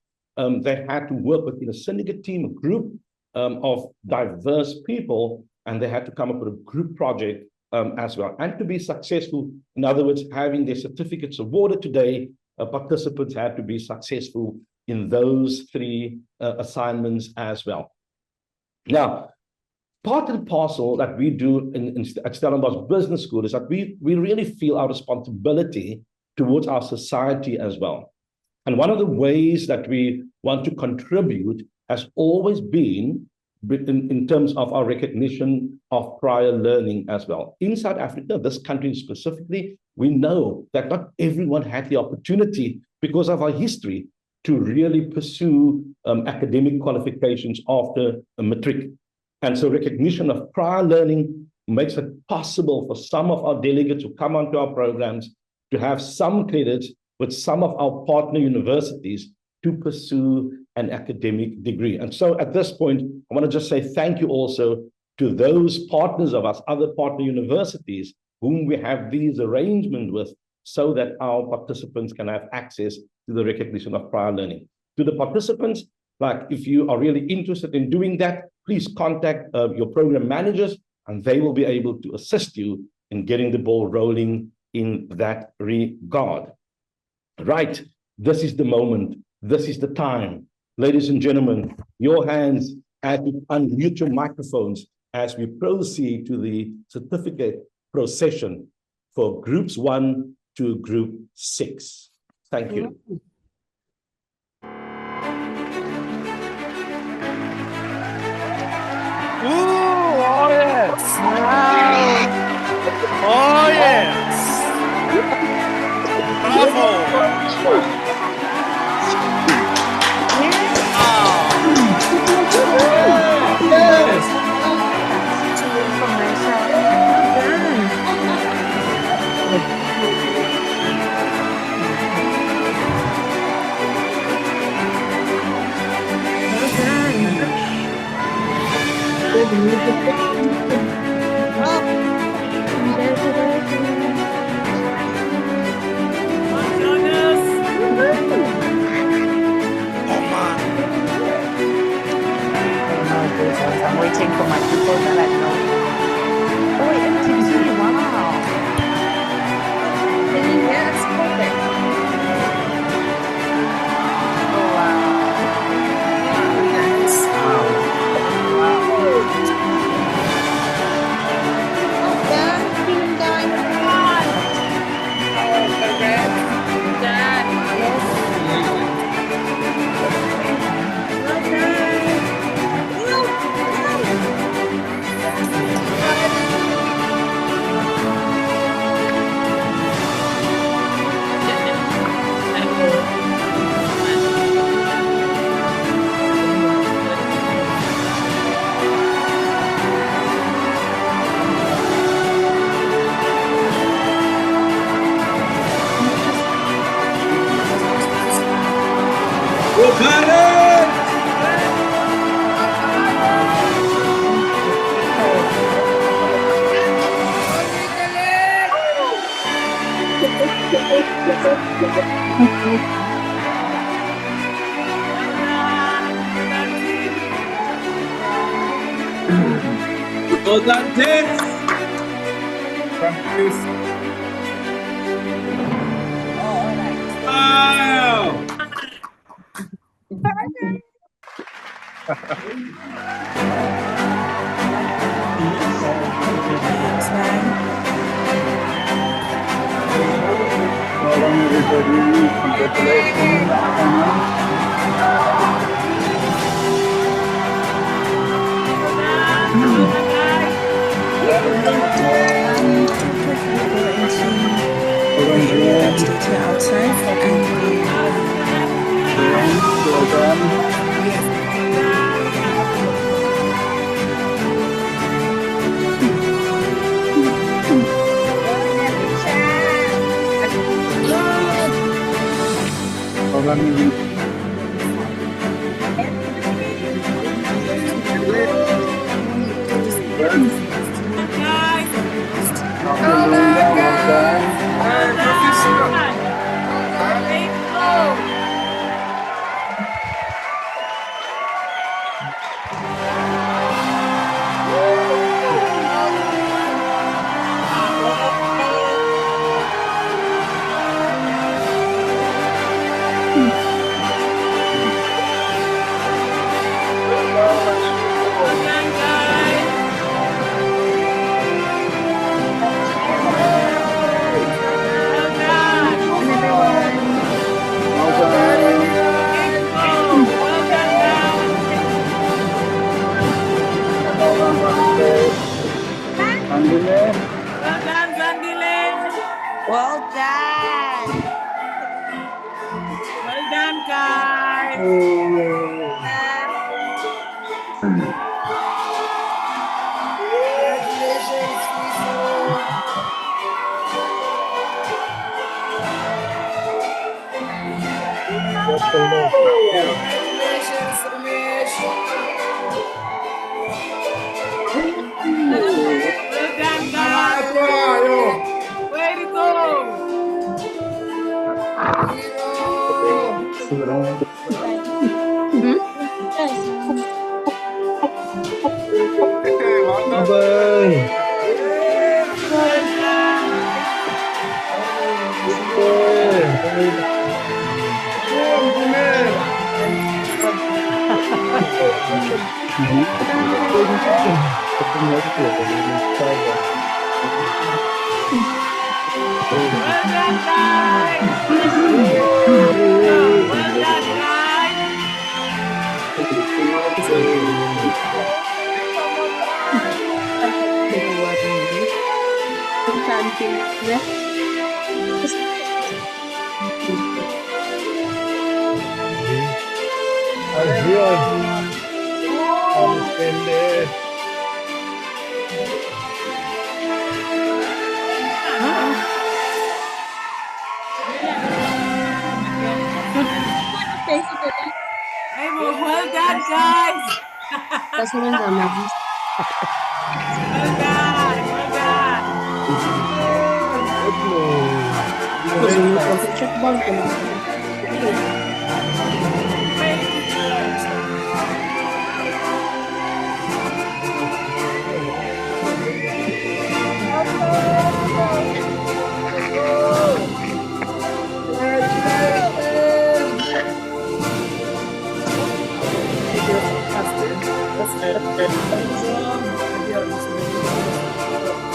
they had to work within a syndicate team, a group of diverse people, and they had to come up with a group project as well. And to be successful, in other words, having their certificates awarded today, participants had to be successful in those 3 assignments as well. Now, part and parcel that we do at Stellenbosch Business School is that we really feel our responsibility towards our society as well. And one of the ways that we want to contribute has always been in terms of our recognition of prior learning as well. In South Africa, this country specifically, we know that not everyone had the opportunity, because of our history, to really pursue academic qualifications after a matric. And so recognition of prior learning makes it possible for some of our delegates who come onto our programs to have some credits with some of our partner universities to pursue an academic degree. And so at this point, I want to just say thank you also to those partners of us, other partner universities, whom we have these arrangements with, so that our participants can have access to the recognition of prior learning. To the participants, like if you are really interested in doing that, please contact your program managers, and they will be able to assist you in getting the ball rolling in that regard. Right, this is the moment, this is the time. Ladies and gentlemen, your hands as you unmute your microphones as we proceed to the certificate procession for groups 1 to group 6. Thank you. Ooh, oh yes! Wow. Oh yes! Bravo! Yes. Well done, Tits. Wow. Well done, everybody. Congratulations. Outside and Well done. Well done. well done. Well done, guys. Congratulations, Fiso. Congratulations, Ramesh. Well done, guys. Way to go. Well done, guys. Well done, guys. Hey, well done, guys.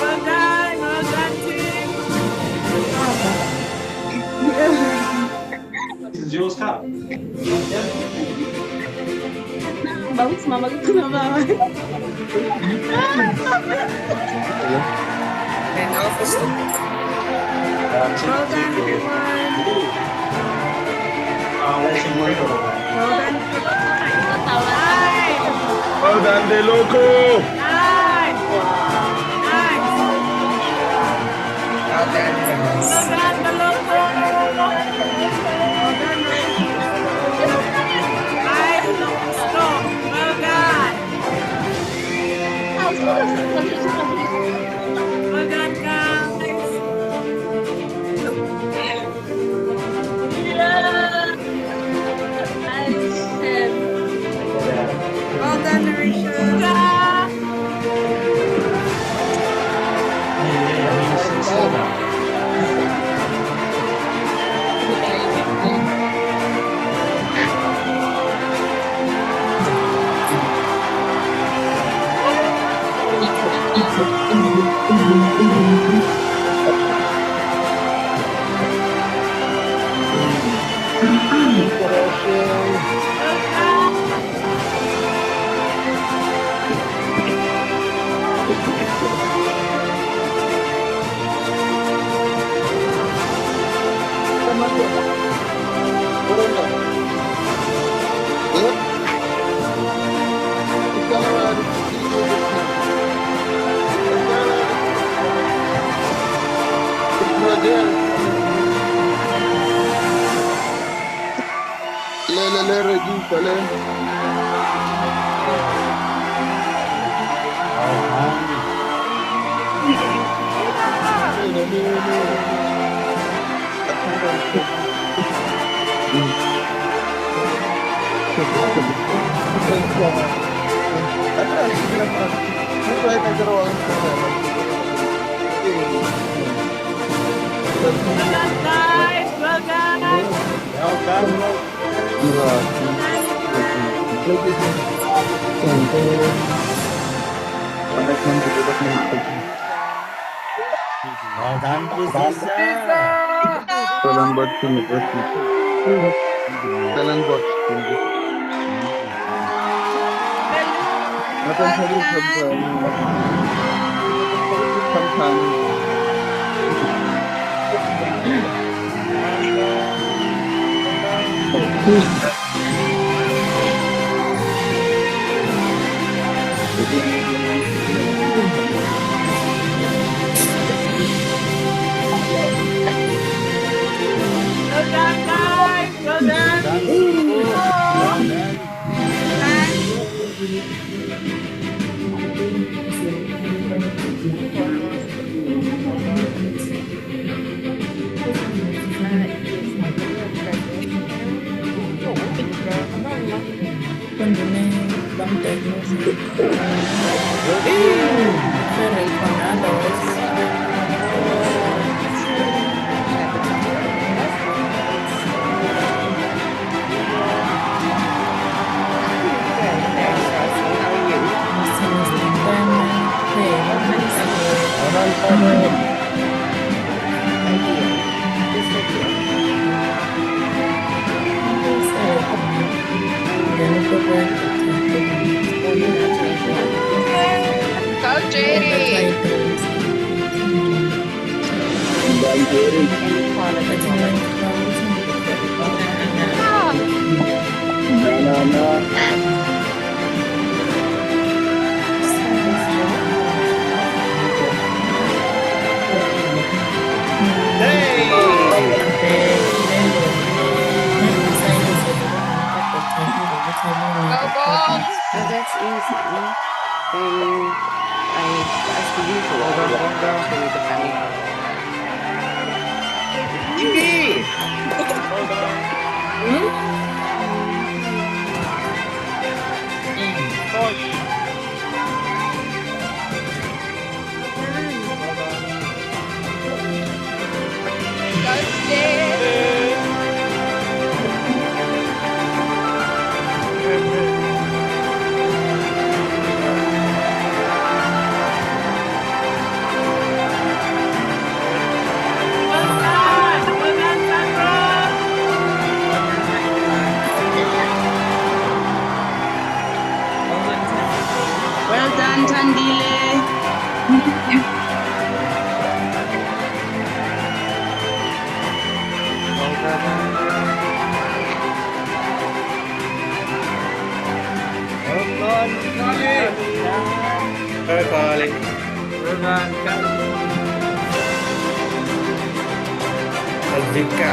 Well done, well done, team. This is yours, cup. Bagus, mama gitu mama. Well done, everyone. Well done, De Loco. Nice. Nice. Well done, the loco. Nice. Stop. Well done. Well done, guys. Well done, Precisa. Stellenbosch University. Stellenbosch University. Not until Well done, guys. Well done. Go, JD. Go, Bulls. So that's easy. Then as the usual, I go with the family. Go, Steve. Well done, Tandile. Azika,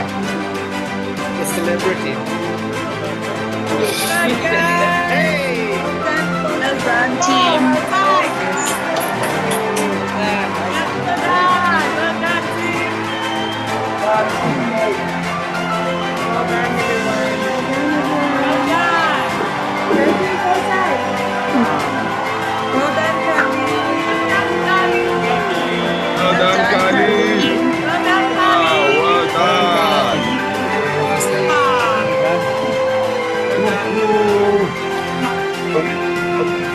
the celebrity. Hey! Well done, team. Well done, Kali. Well done.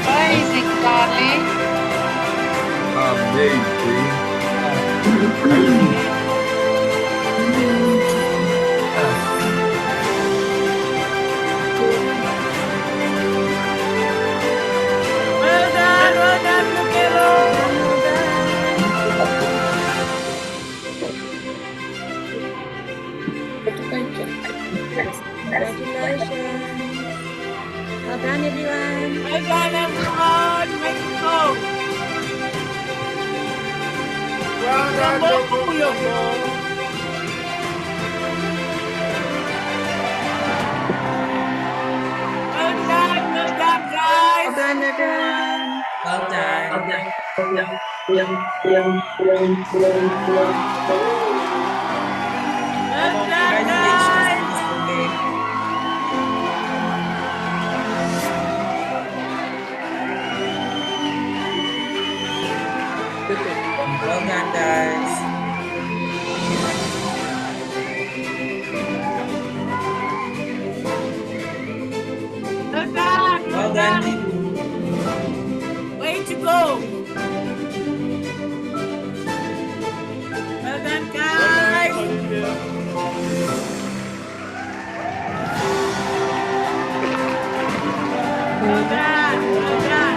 Amazing, darling. Amazing. Well done, baby. Well done, everyone. Well done. Congratulations, Miss Bule. Well done, guys. Well done, Dibu. Way to go. Well done, guys. Well done. Well done.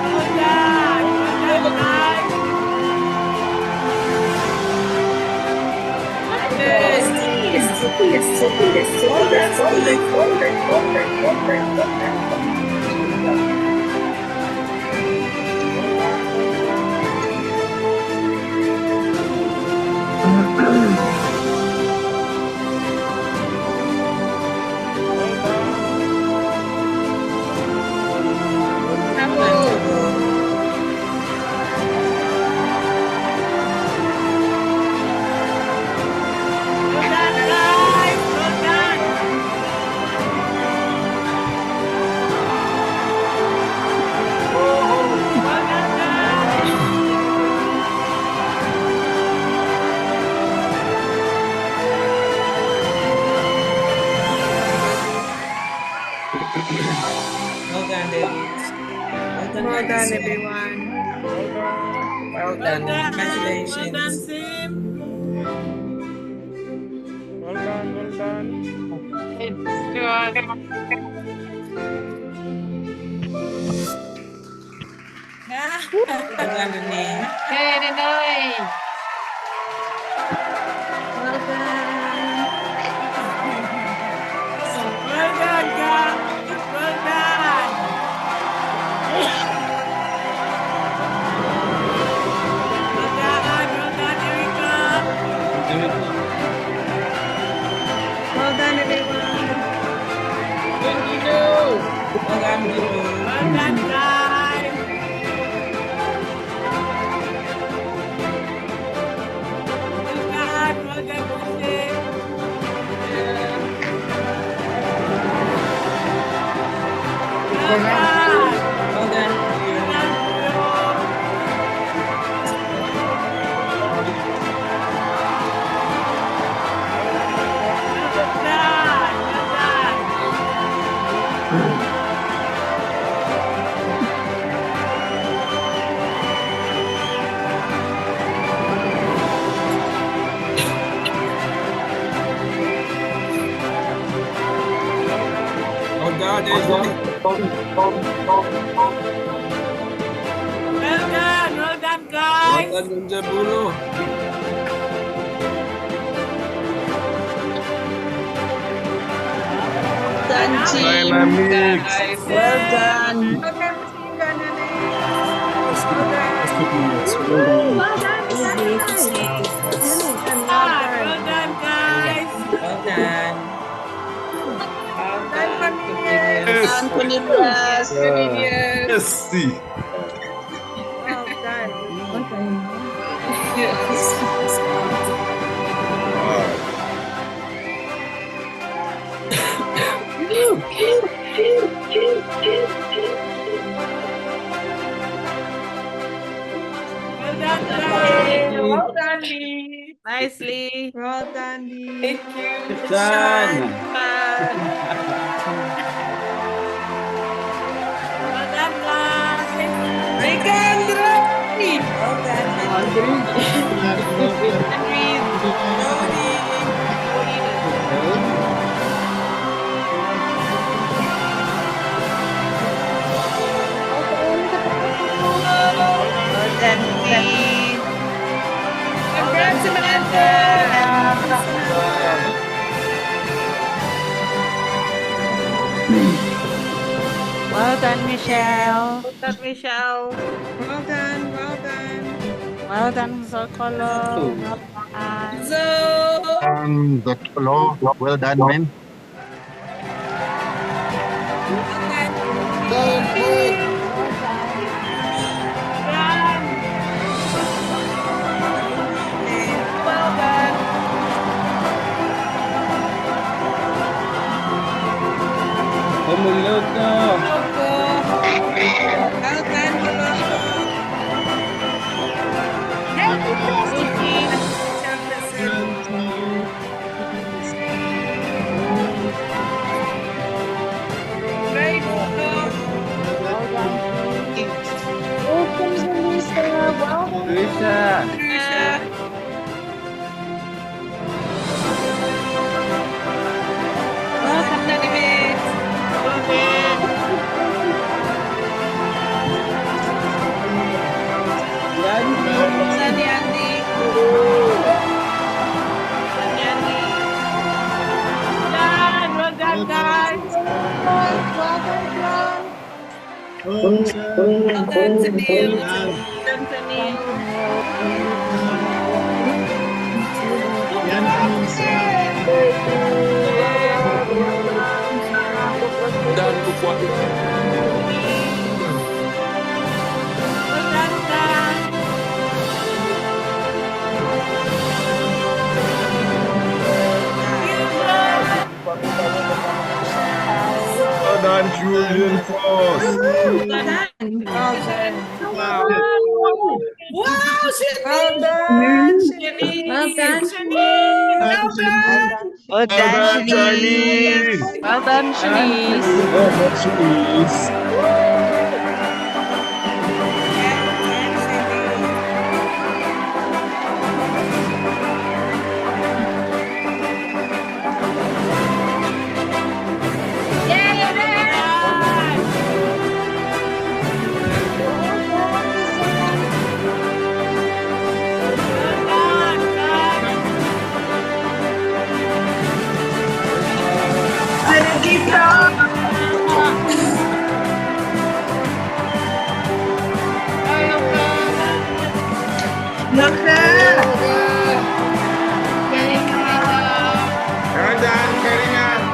Well done. Well done, guys. Well done, guys. Well done. Well done, guys. Well done, David. Well done, everyone. Well done. Congratulations. Well done, Sim. Well done, well done. It's good. Well done, Renee. Very nice. Well done. Well done, guys. Well done. Well done, Erica. Well done, everyone. Well done, Dibu. Well done, guys. Well done, Jose. Well done. Well done, Dibu. Well done, Well done, guys. Well done, Jabulu. Done, team, guys. Well done. Well done, guys. Well done. Yes. Cornelius. Yes, see. Well done. Well done, guys. Well done, Lee. Nicely. Well done, Lee. Thank you. Well Done. done, guys. Rigandra. Well Congrats, Samantha. Well done, Michelle. Well done, Michelle. Well done, well done. Well done, Zokolo. Well done. Dr. Law, well done, man. Well done. Well done, Maloko. Great job. Well done. Lucia. Well done, David. Well done, Yanni. Well done, guys. Well done, Sunil. Well done, guys. Well done, Julian Force. Well done. Wow. Wow, Shanice. Well done, Shanice. Well done, Shanice. Well done. Well done, Shanice. Well done, Shanice. Well done, Shanice. Well done, Karina. Good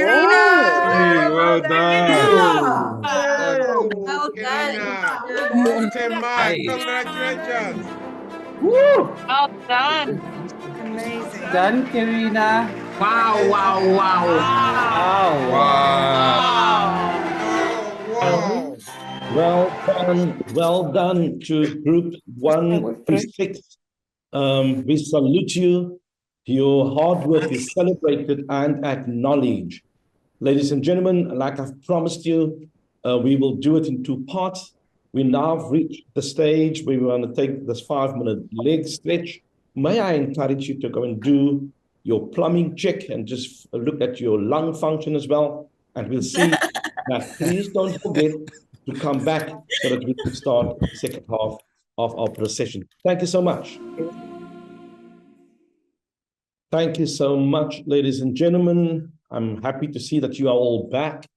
job. Well done. Well done. Congratulations. Well done. Amazing. Done, Karina. Wow, wow, wow. Well done to group 1 to 6. We salute you. Your hard work is celebrated and acknowledged. Ladies and gentlemen, like I've promised you, we will do it in 2 parts. We now have reached the stage where we want to take this 5-minute leg stretch. may I encourage you to go and do your plumbing check and just look at your lung function as well. And we'll see that. Please don't forget to come back so that we can start the second half of our procession. Thank you so much. Thank you so much, ladies and gentlemen. I'm happy to see that you are all back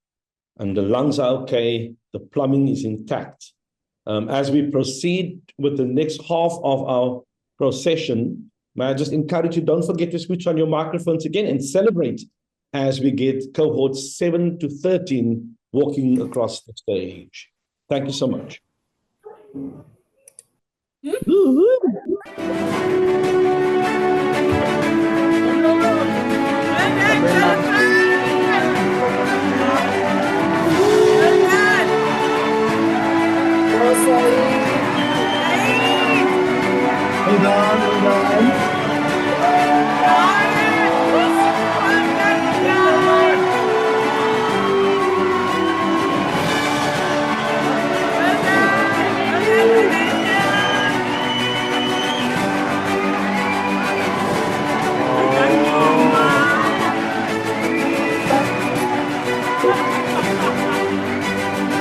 and the lungs are okay. The plumbing is intact. As we proceed with the next half of our procession, may I just encourage you, don't forget to switch on your microphones again and celebrate as we get cohorts 7 to 13 walking across the stage. Thank you so much. Hold on, hold on.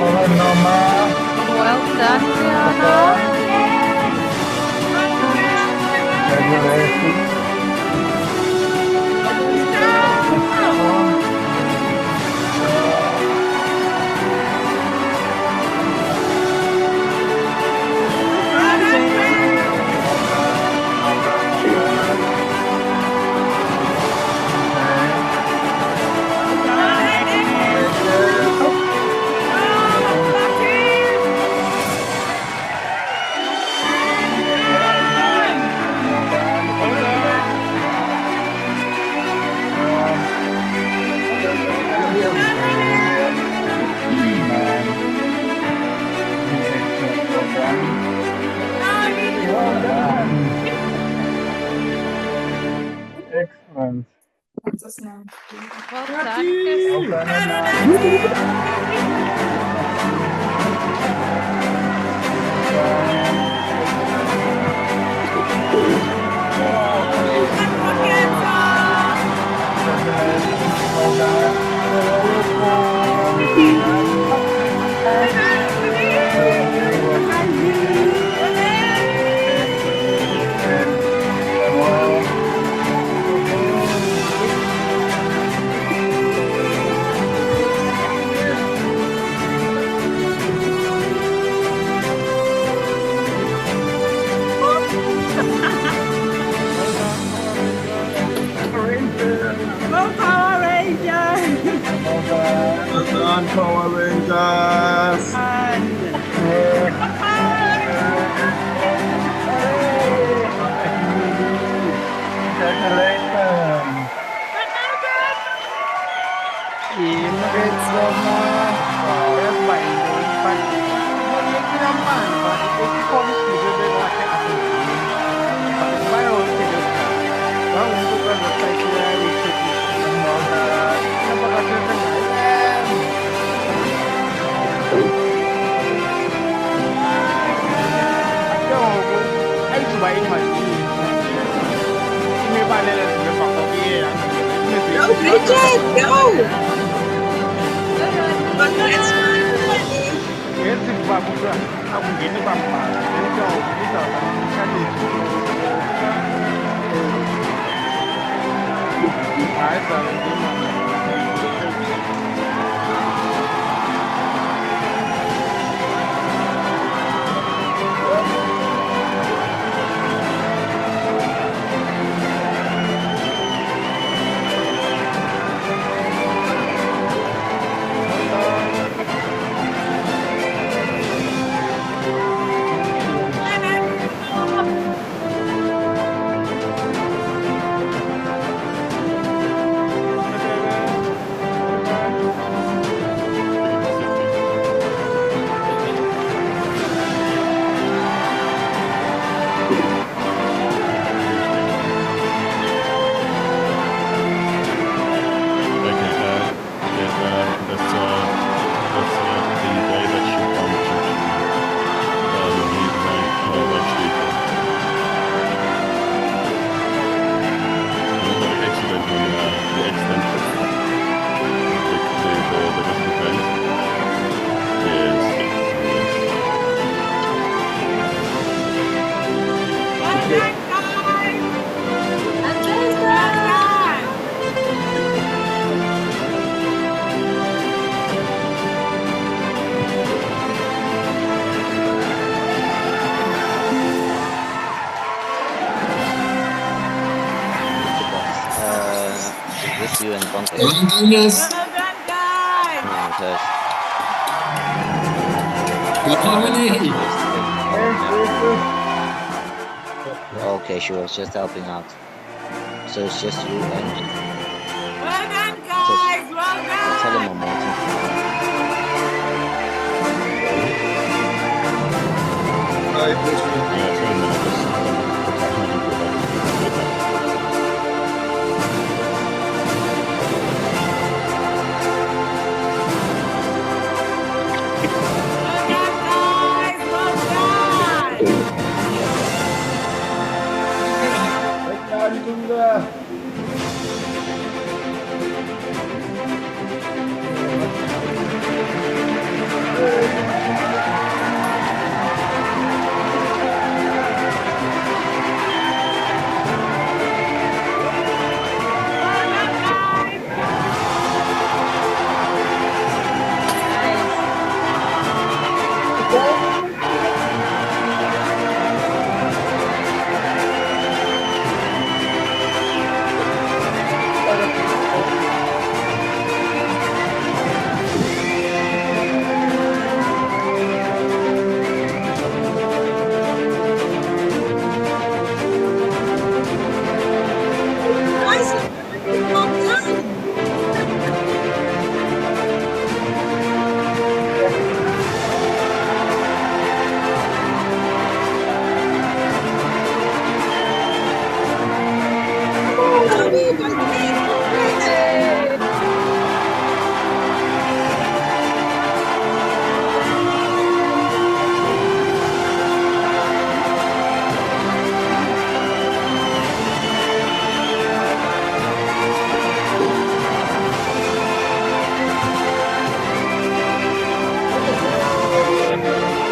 Oh, Norma. Well done, Rihanna. Congratulations. Excellent. Well done, Chris. Well done, Go Power Rangers! Well done, Power Rangers. Congratulations. Congrats, Roma. Go, Bridget, go! Congrats, done, guys. Well done. Just you and Bonke. Well done, guys. Okay, she was just helping out. So it's just you and Well done, guys. Well tell him done. one more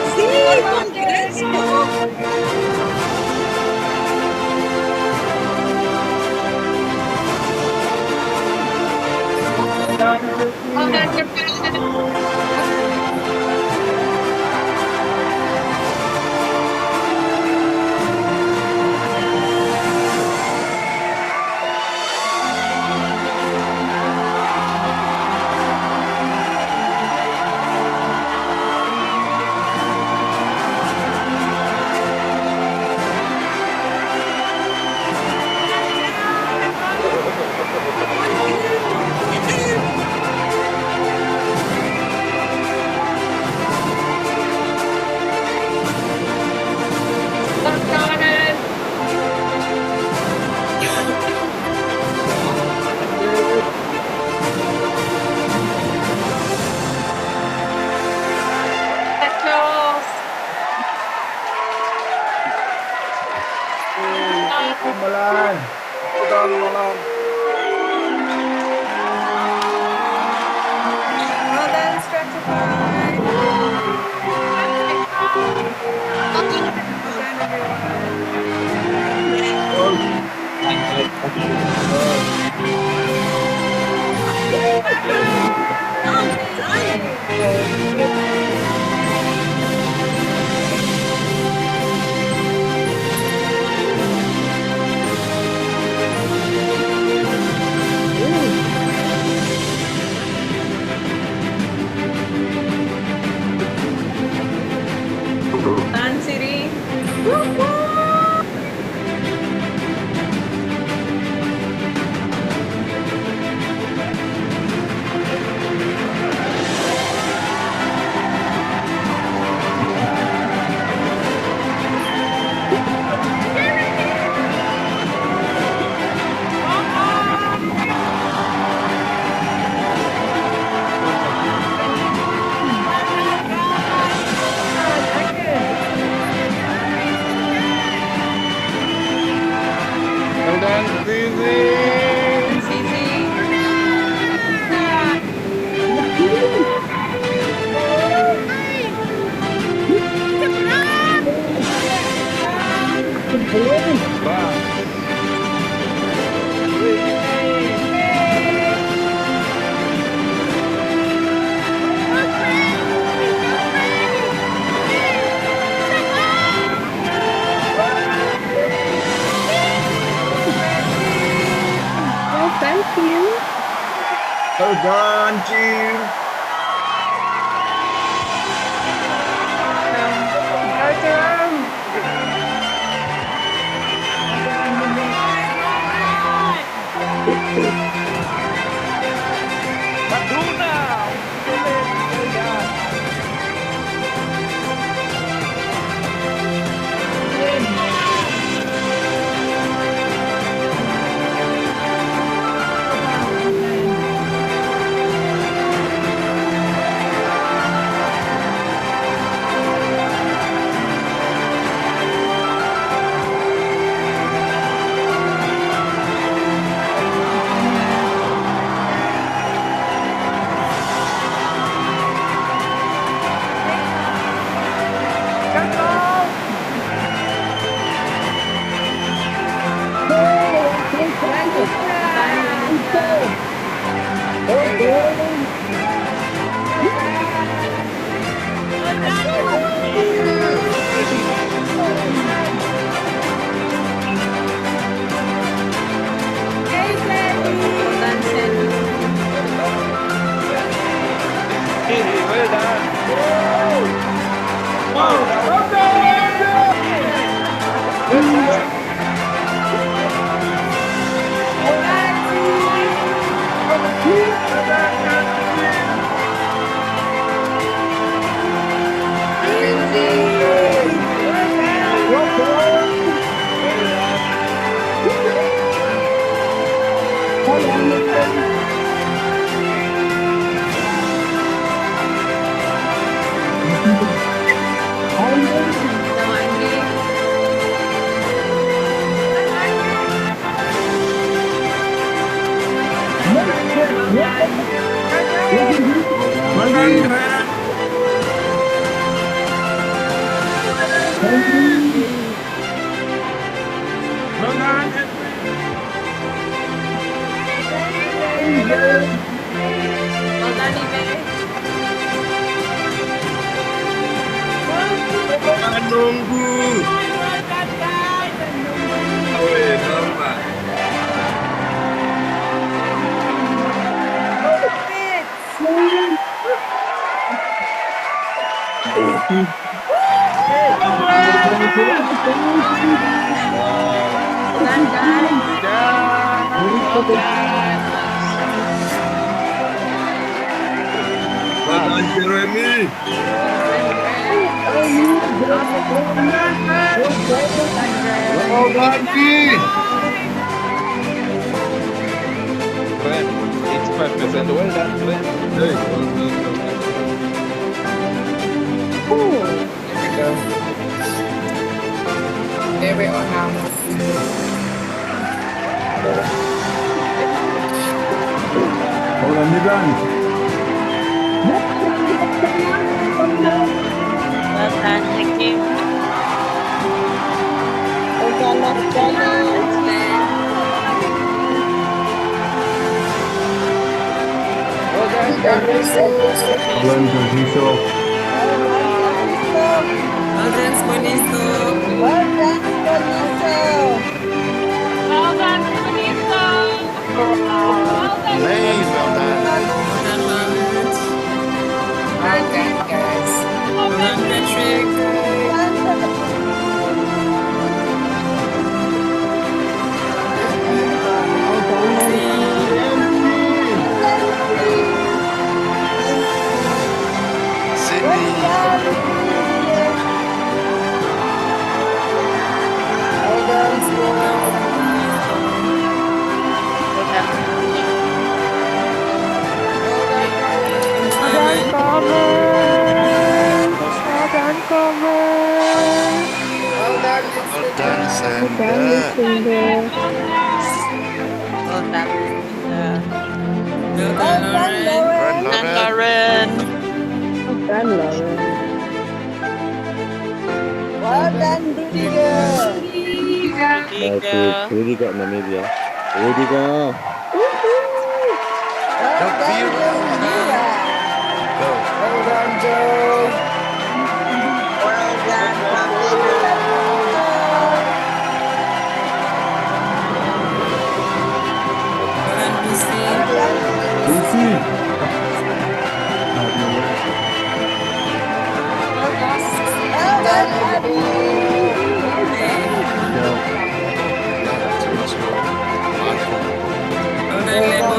Well done, guys. Well done. Malan. Udan malan. Well done, Stratify. Well done, everyone. Done, Siri. Well done, team. Well done, team. Well done, Jeremy. Well done, team. 85%. Well done, friend. Hey, well done. There we are now. Well done, you done. Well done, thank you. Well done, Confucio. Well done, Sponisto. Well done, Vanessa. Nice, well done. Well done, Mohammed. Well done, guys. Well done, Patrick. Well done, Sandra. Well done, Lauren. Well done, Lauren. Well done, Rudiger. girl. Really got Namibia. Really got. Well done, Jamila. Well done, Joe. Well done, Pamela. Well done, Lucy. Lucy. Well done, Abby. Well done, Lebo.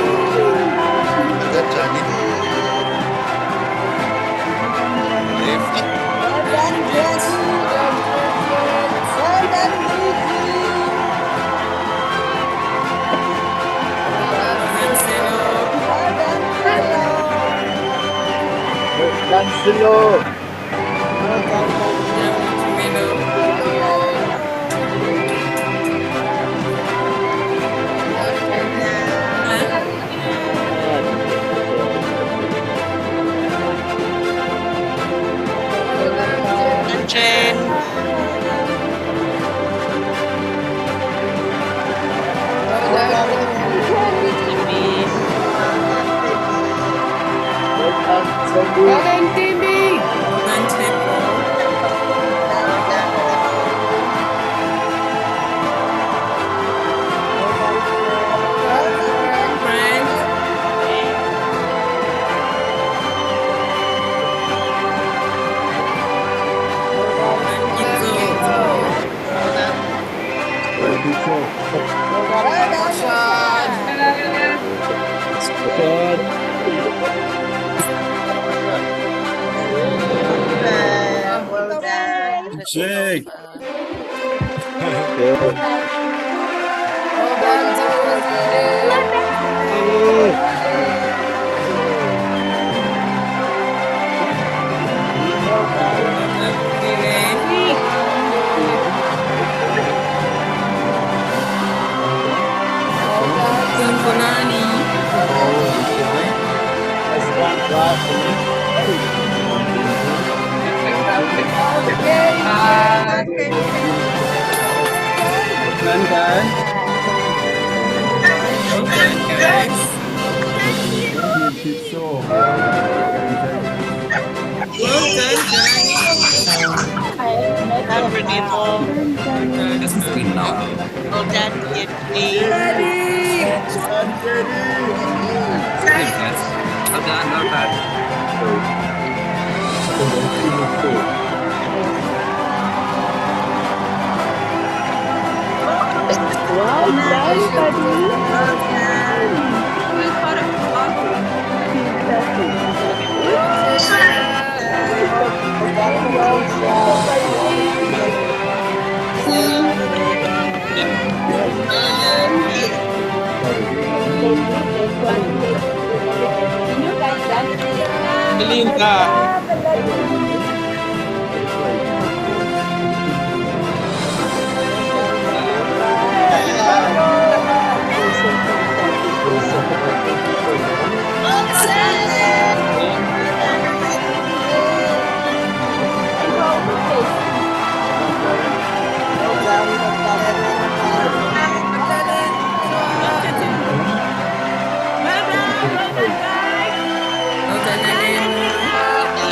Well done, Jenny. Well done, Gigi. Well done, Selo. Well done, Selo. Dan Silo. Well done, Jumelo. Jen. Well done, Well done, Timmy. Well done, Tepo. Well done, Frank. Well done, Gito. Well done, Rashad. Well done. Shake. Well done, Well done, Johnny. Unbelievable. Well done, Tiffany. Well done, buddy. Well done, Anemo.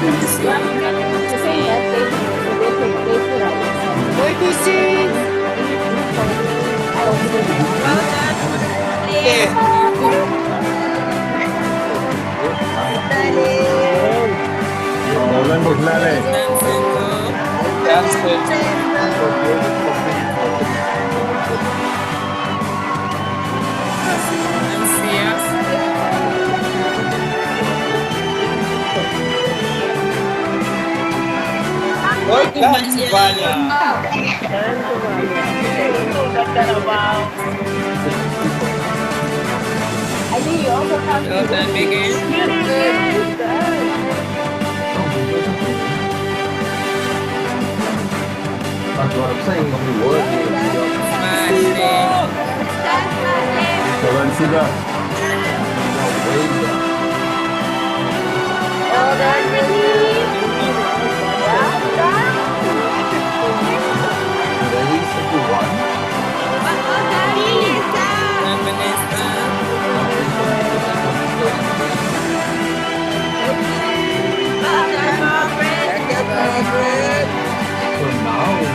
Oi, Cuxis! Well done, Darling. Darling. Nolan Buglale. Oi, Vânia! Well done, Megan. That's what I'm saying. On the word here. Nolan Siga. Well done, Ricky. Very simple one. Well done, Melissa. Well done, Margaret. So now we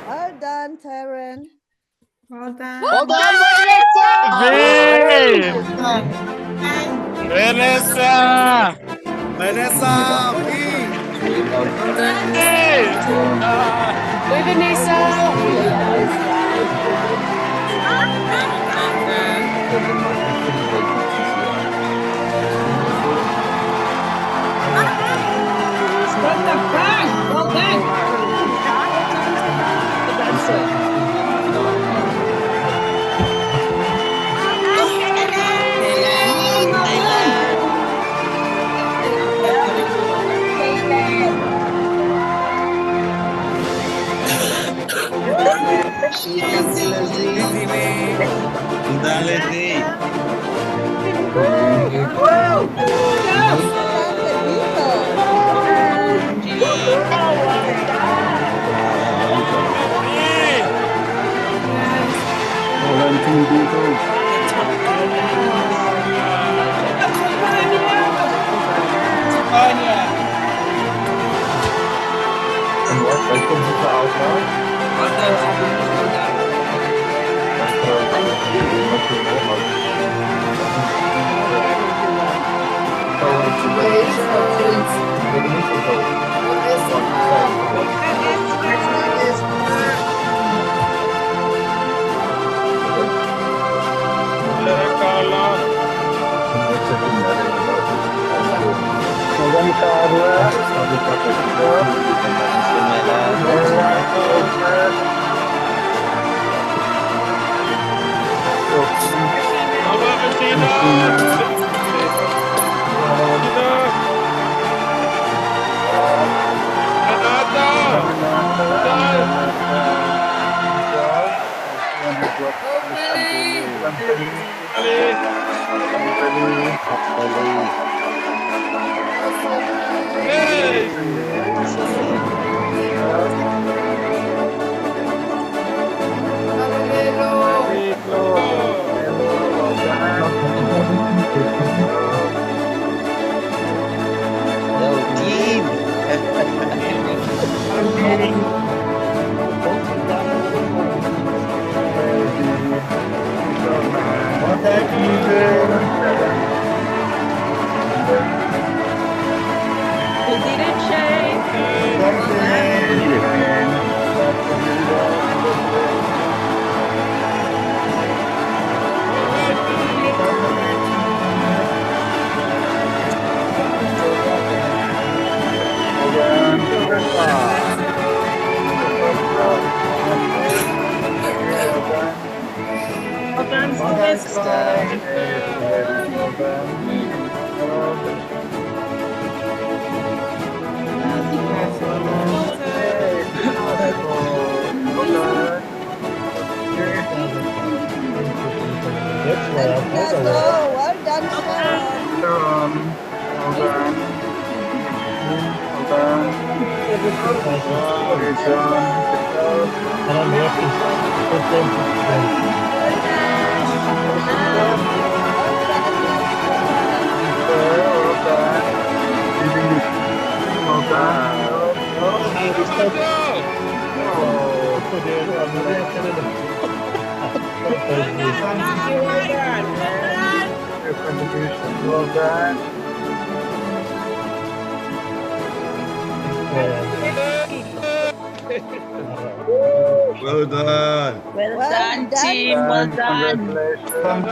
Well done, Taryn. Well done. Well done, Vanessa! Vanessa! Oi, Vanessa! What the fuck? Well done. Dale, sí. Nolan Team Beatles. And what? Welcome to the outline. We did it, Shay. Well done, Sylvester. Well done, Sharon. Well done. Well done, team. Well done. Well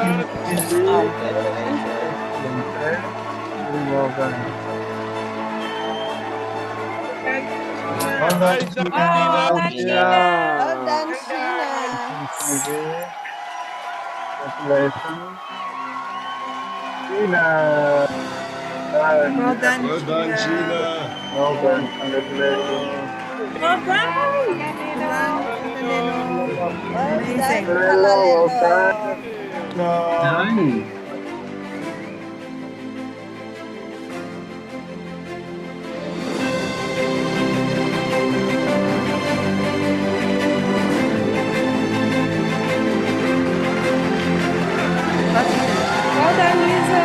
done, Sheena. Well done, Sheena. Well done, Well done, Sheena. Well done. Amazing. Well done, Lisa.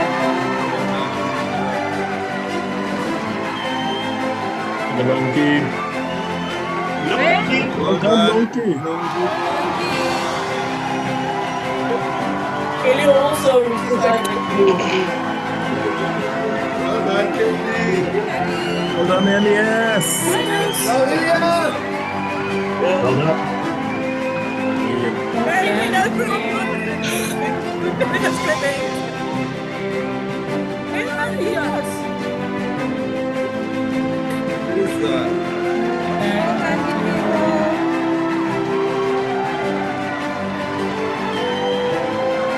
Monkey. Well done, Kelly also Well done, Kelly. Well done, Elias.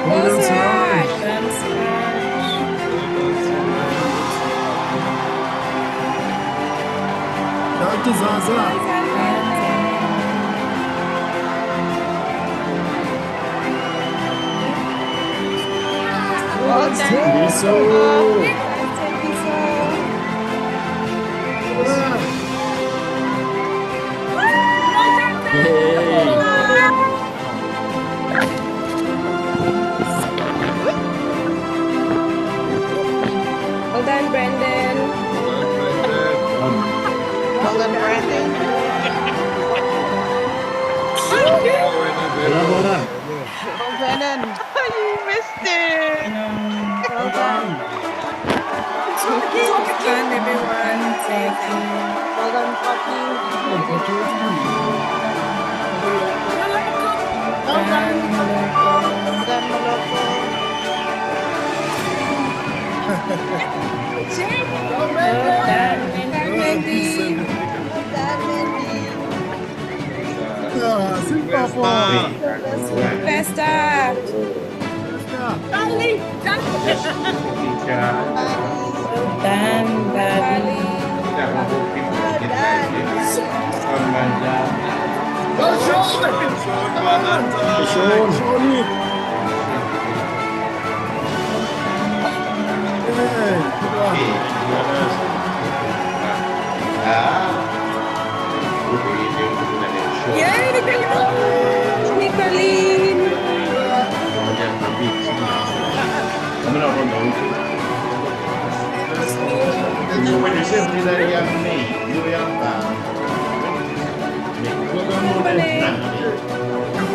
Well done, Siraj. Dr. Zaza. Well done. Well done, Brendan. Well done, Brandon. Well done. Well, Brennan. You missed it. Well done. Well done, everyone. Well done, Poppy. Well done, Maloko. Well done, Wendy. Well done, Mandy. Festa.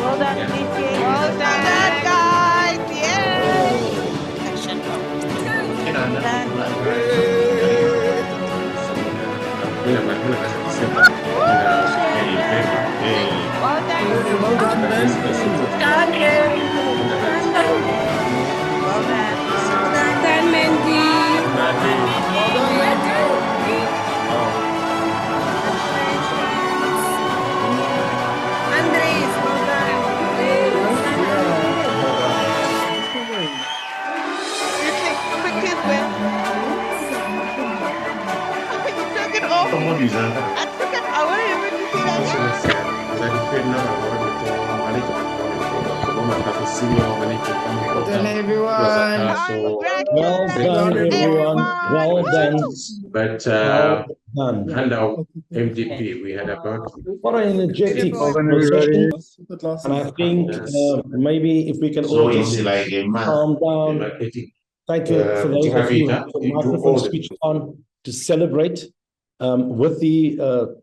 Well done, Nikki. Well done, guys. Yay. Well done. Well done, Ben. Well done. Well done, Mandy. Well done, I want everyone to see that. Well done, everyone. Well done, everyone. Well done. But Well done. handle MDP, we had about What an energetic session. And I think maybe if we can all just calm down. Thank you for those of you who have the microphone switched on to celebrate with the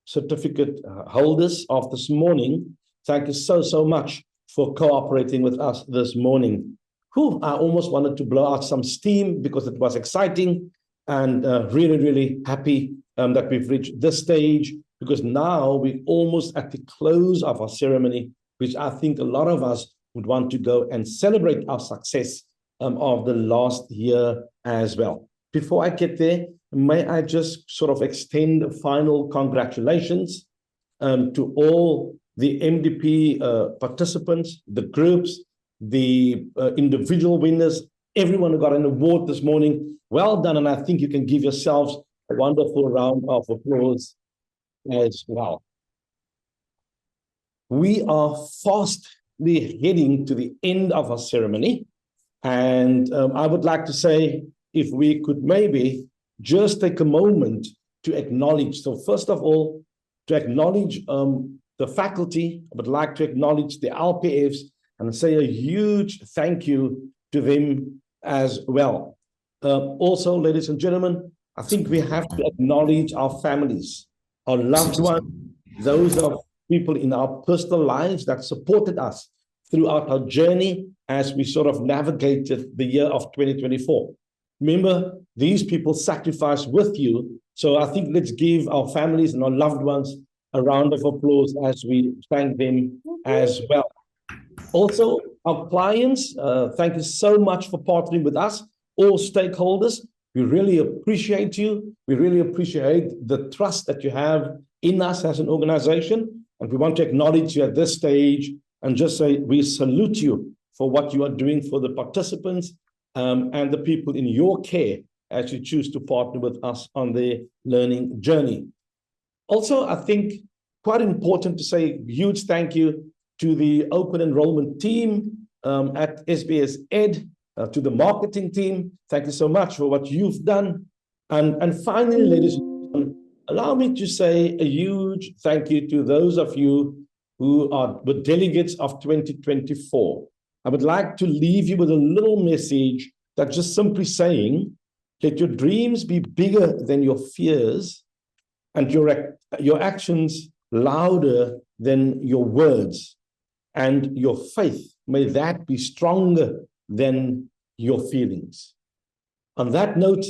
certificate holders of this morning. Thank you so much for cooperating with us this morning. Whew, I almost wanted to blow out some steam because it was exciting, and really happy that we've reached this stage, because now we're almost at the close of our ceremony, which I think a lot of us would want to go and celebrate our success of the last year as well. Before I get there, may I just sort of extend final congratulations to all the MDP participants, the groups, the individual winners, everyone who got an award this morning. Well done, and I think you can give yourselves a wonderful round of applause as well. We are fastly heading to the end of our ceremony, and I would like to say, if we could maybe just take a moment to acknowledge. So first of all, to acknowledge the faculty. I would like to acknowledge the LPFs and say a huge thank you to them as well. Also, ladies and gentlemen, I think we have to acknowledge our families, our loved ones, those of people in our personal lives that supported us throughout our journey as we sort of navigated the year of 2024. Remember, these people sacrificed with you. So I think let's give our families and our loved ones a round of applause as we thank them as well. Also, our clients, thank you so much for partnering with us, all stakeholders. We really appreciate you. We really appreciate the trust that you have in us as an organization. And we want to acknowledge you at this stage and just say we salute you for what you are doing for the participants and the people in your care as you choose to partner with us on their learning journey. Also, I think quite important to say a huge thank you to the open enrollment team at SBS Ed, to the marketing team. Thank you so much for what you've done. And finally, ladies and gentlemen, allow me to say a huge thank you to those of you who are the delegates of 2024. I would like to leave you with a little message that just simply saying, let your dreams be bigger than your fears and your actions louder than your words, and your faith, may that be stronger than your feelings. On that note,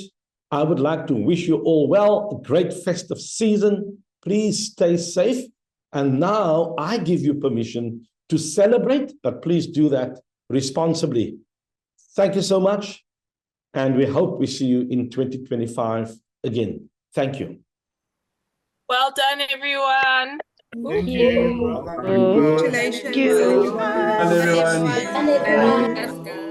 I would like to wish you all well, a great festive season. Please stay safe. And now I give you permission to celebrate, but please do that responsibly. Thank you so much. And we hope we see you in 2025 again. Thank you. Well done, everyone. Thank you. Congratulations. everyone. Everyone.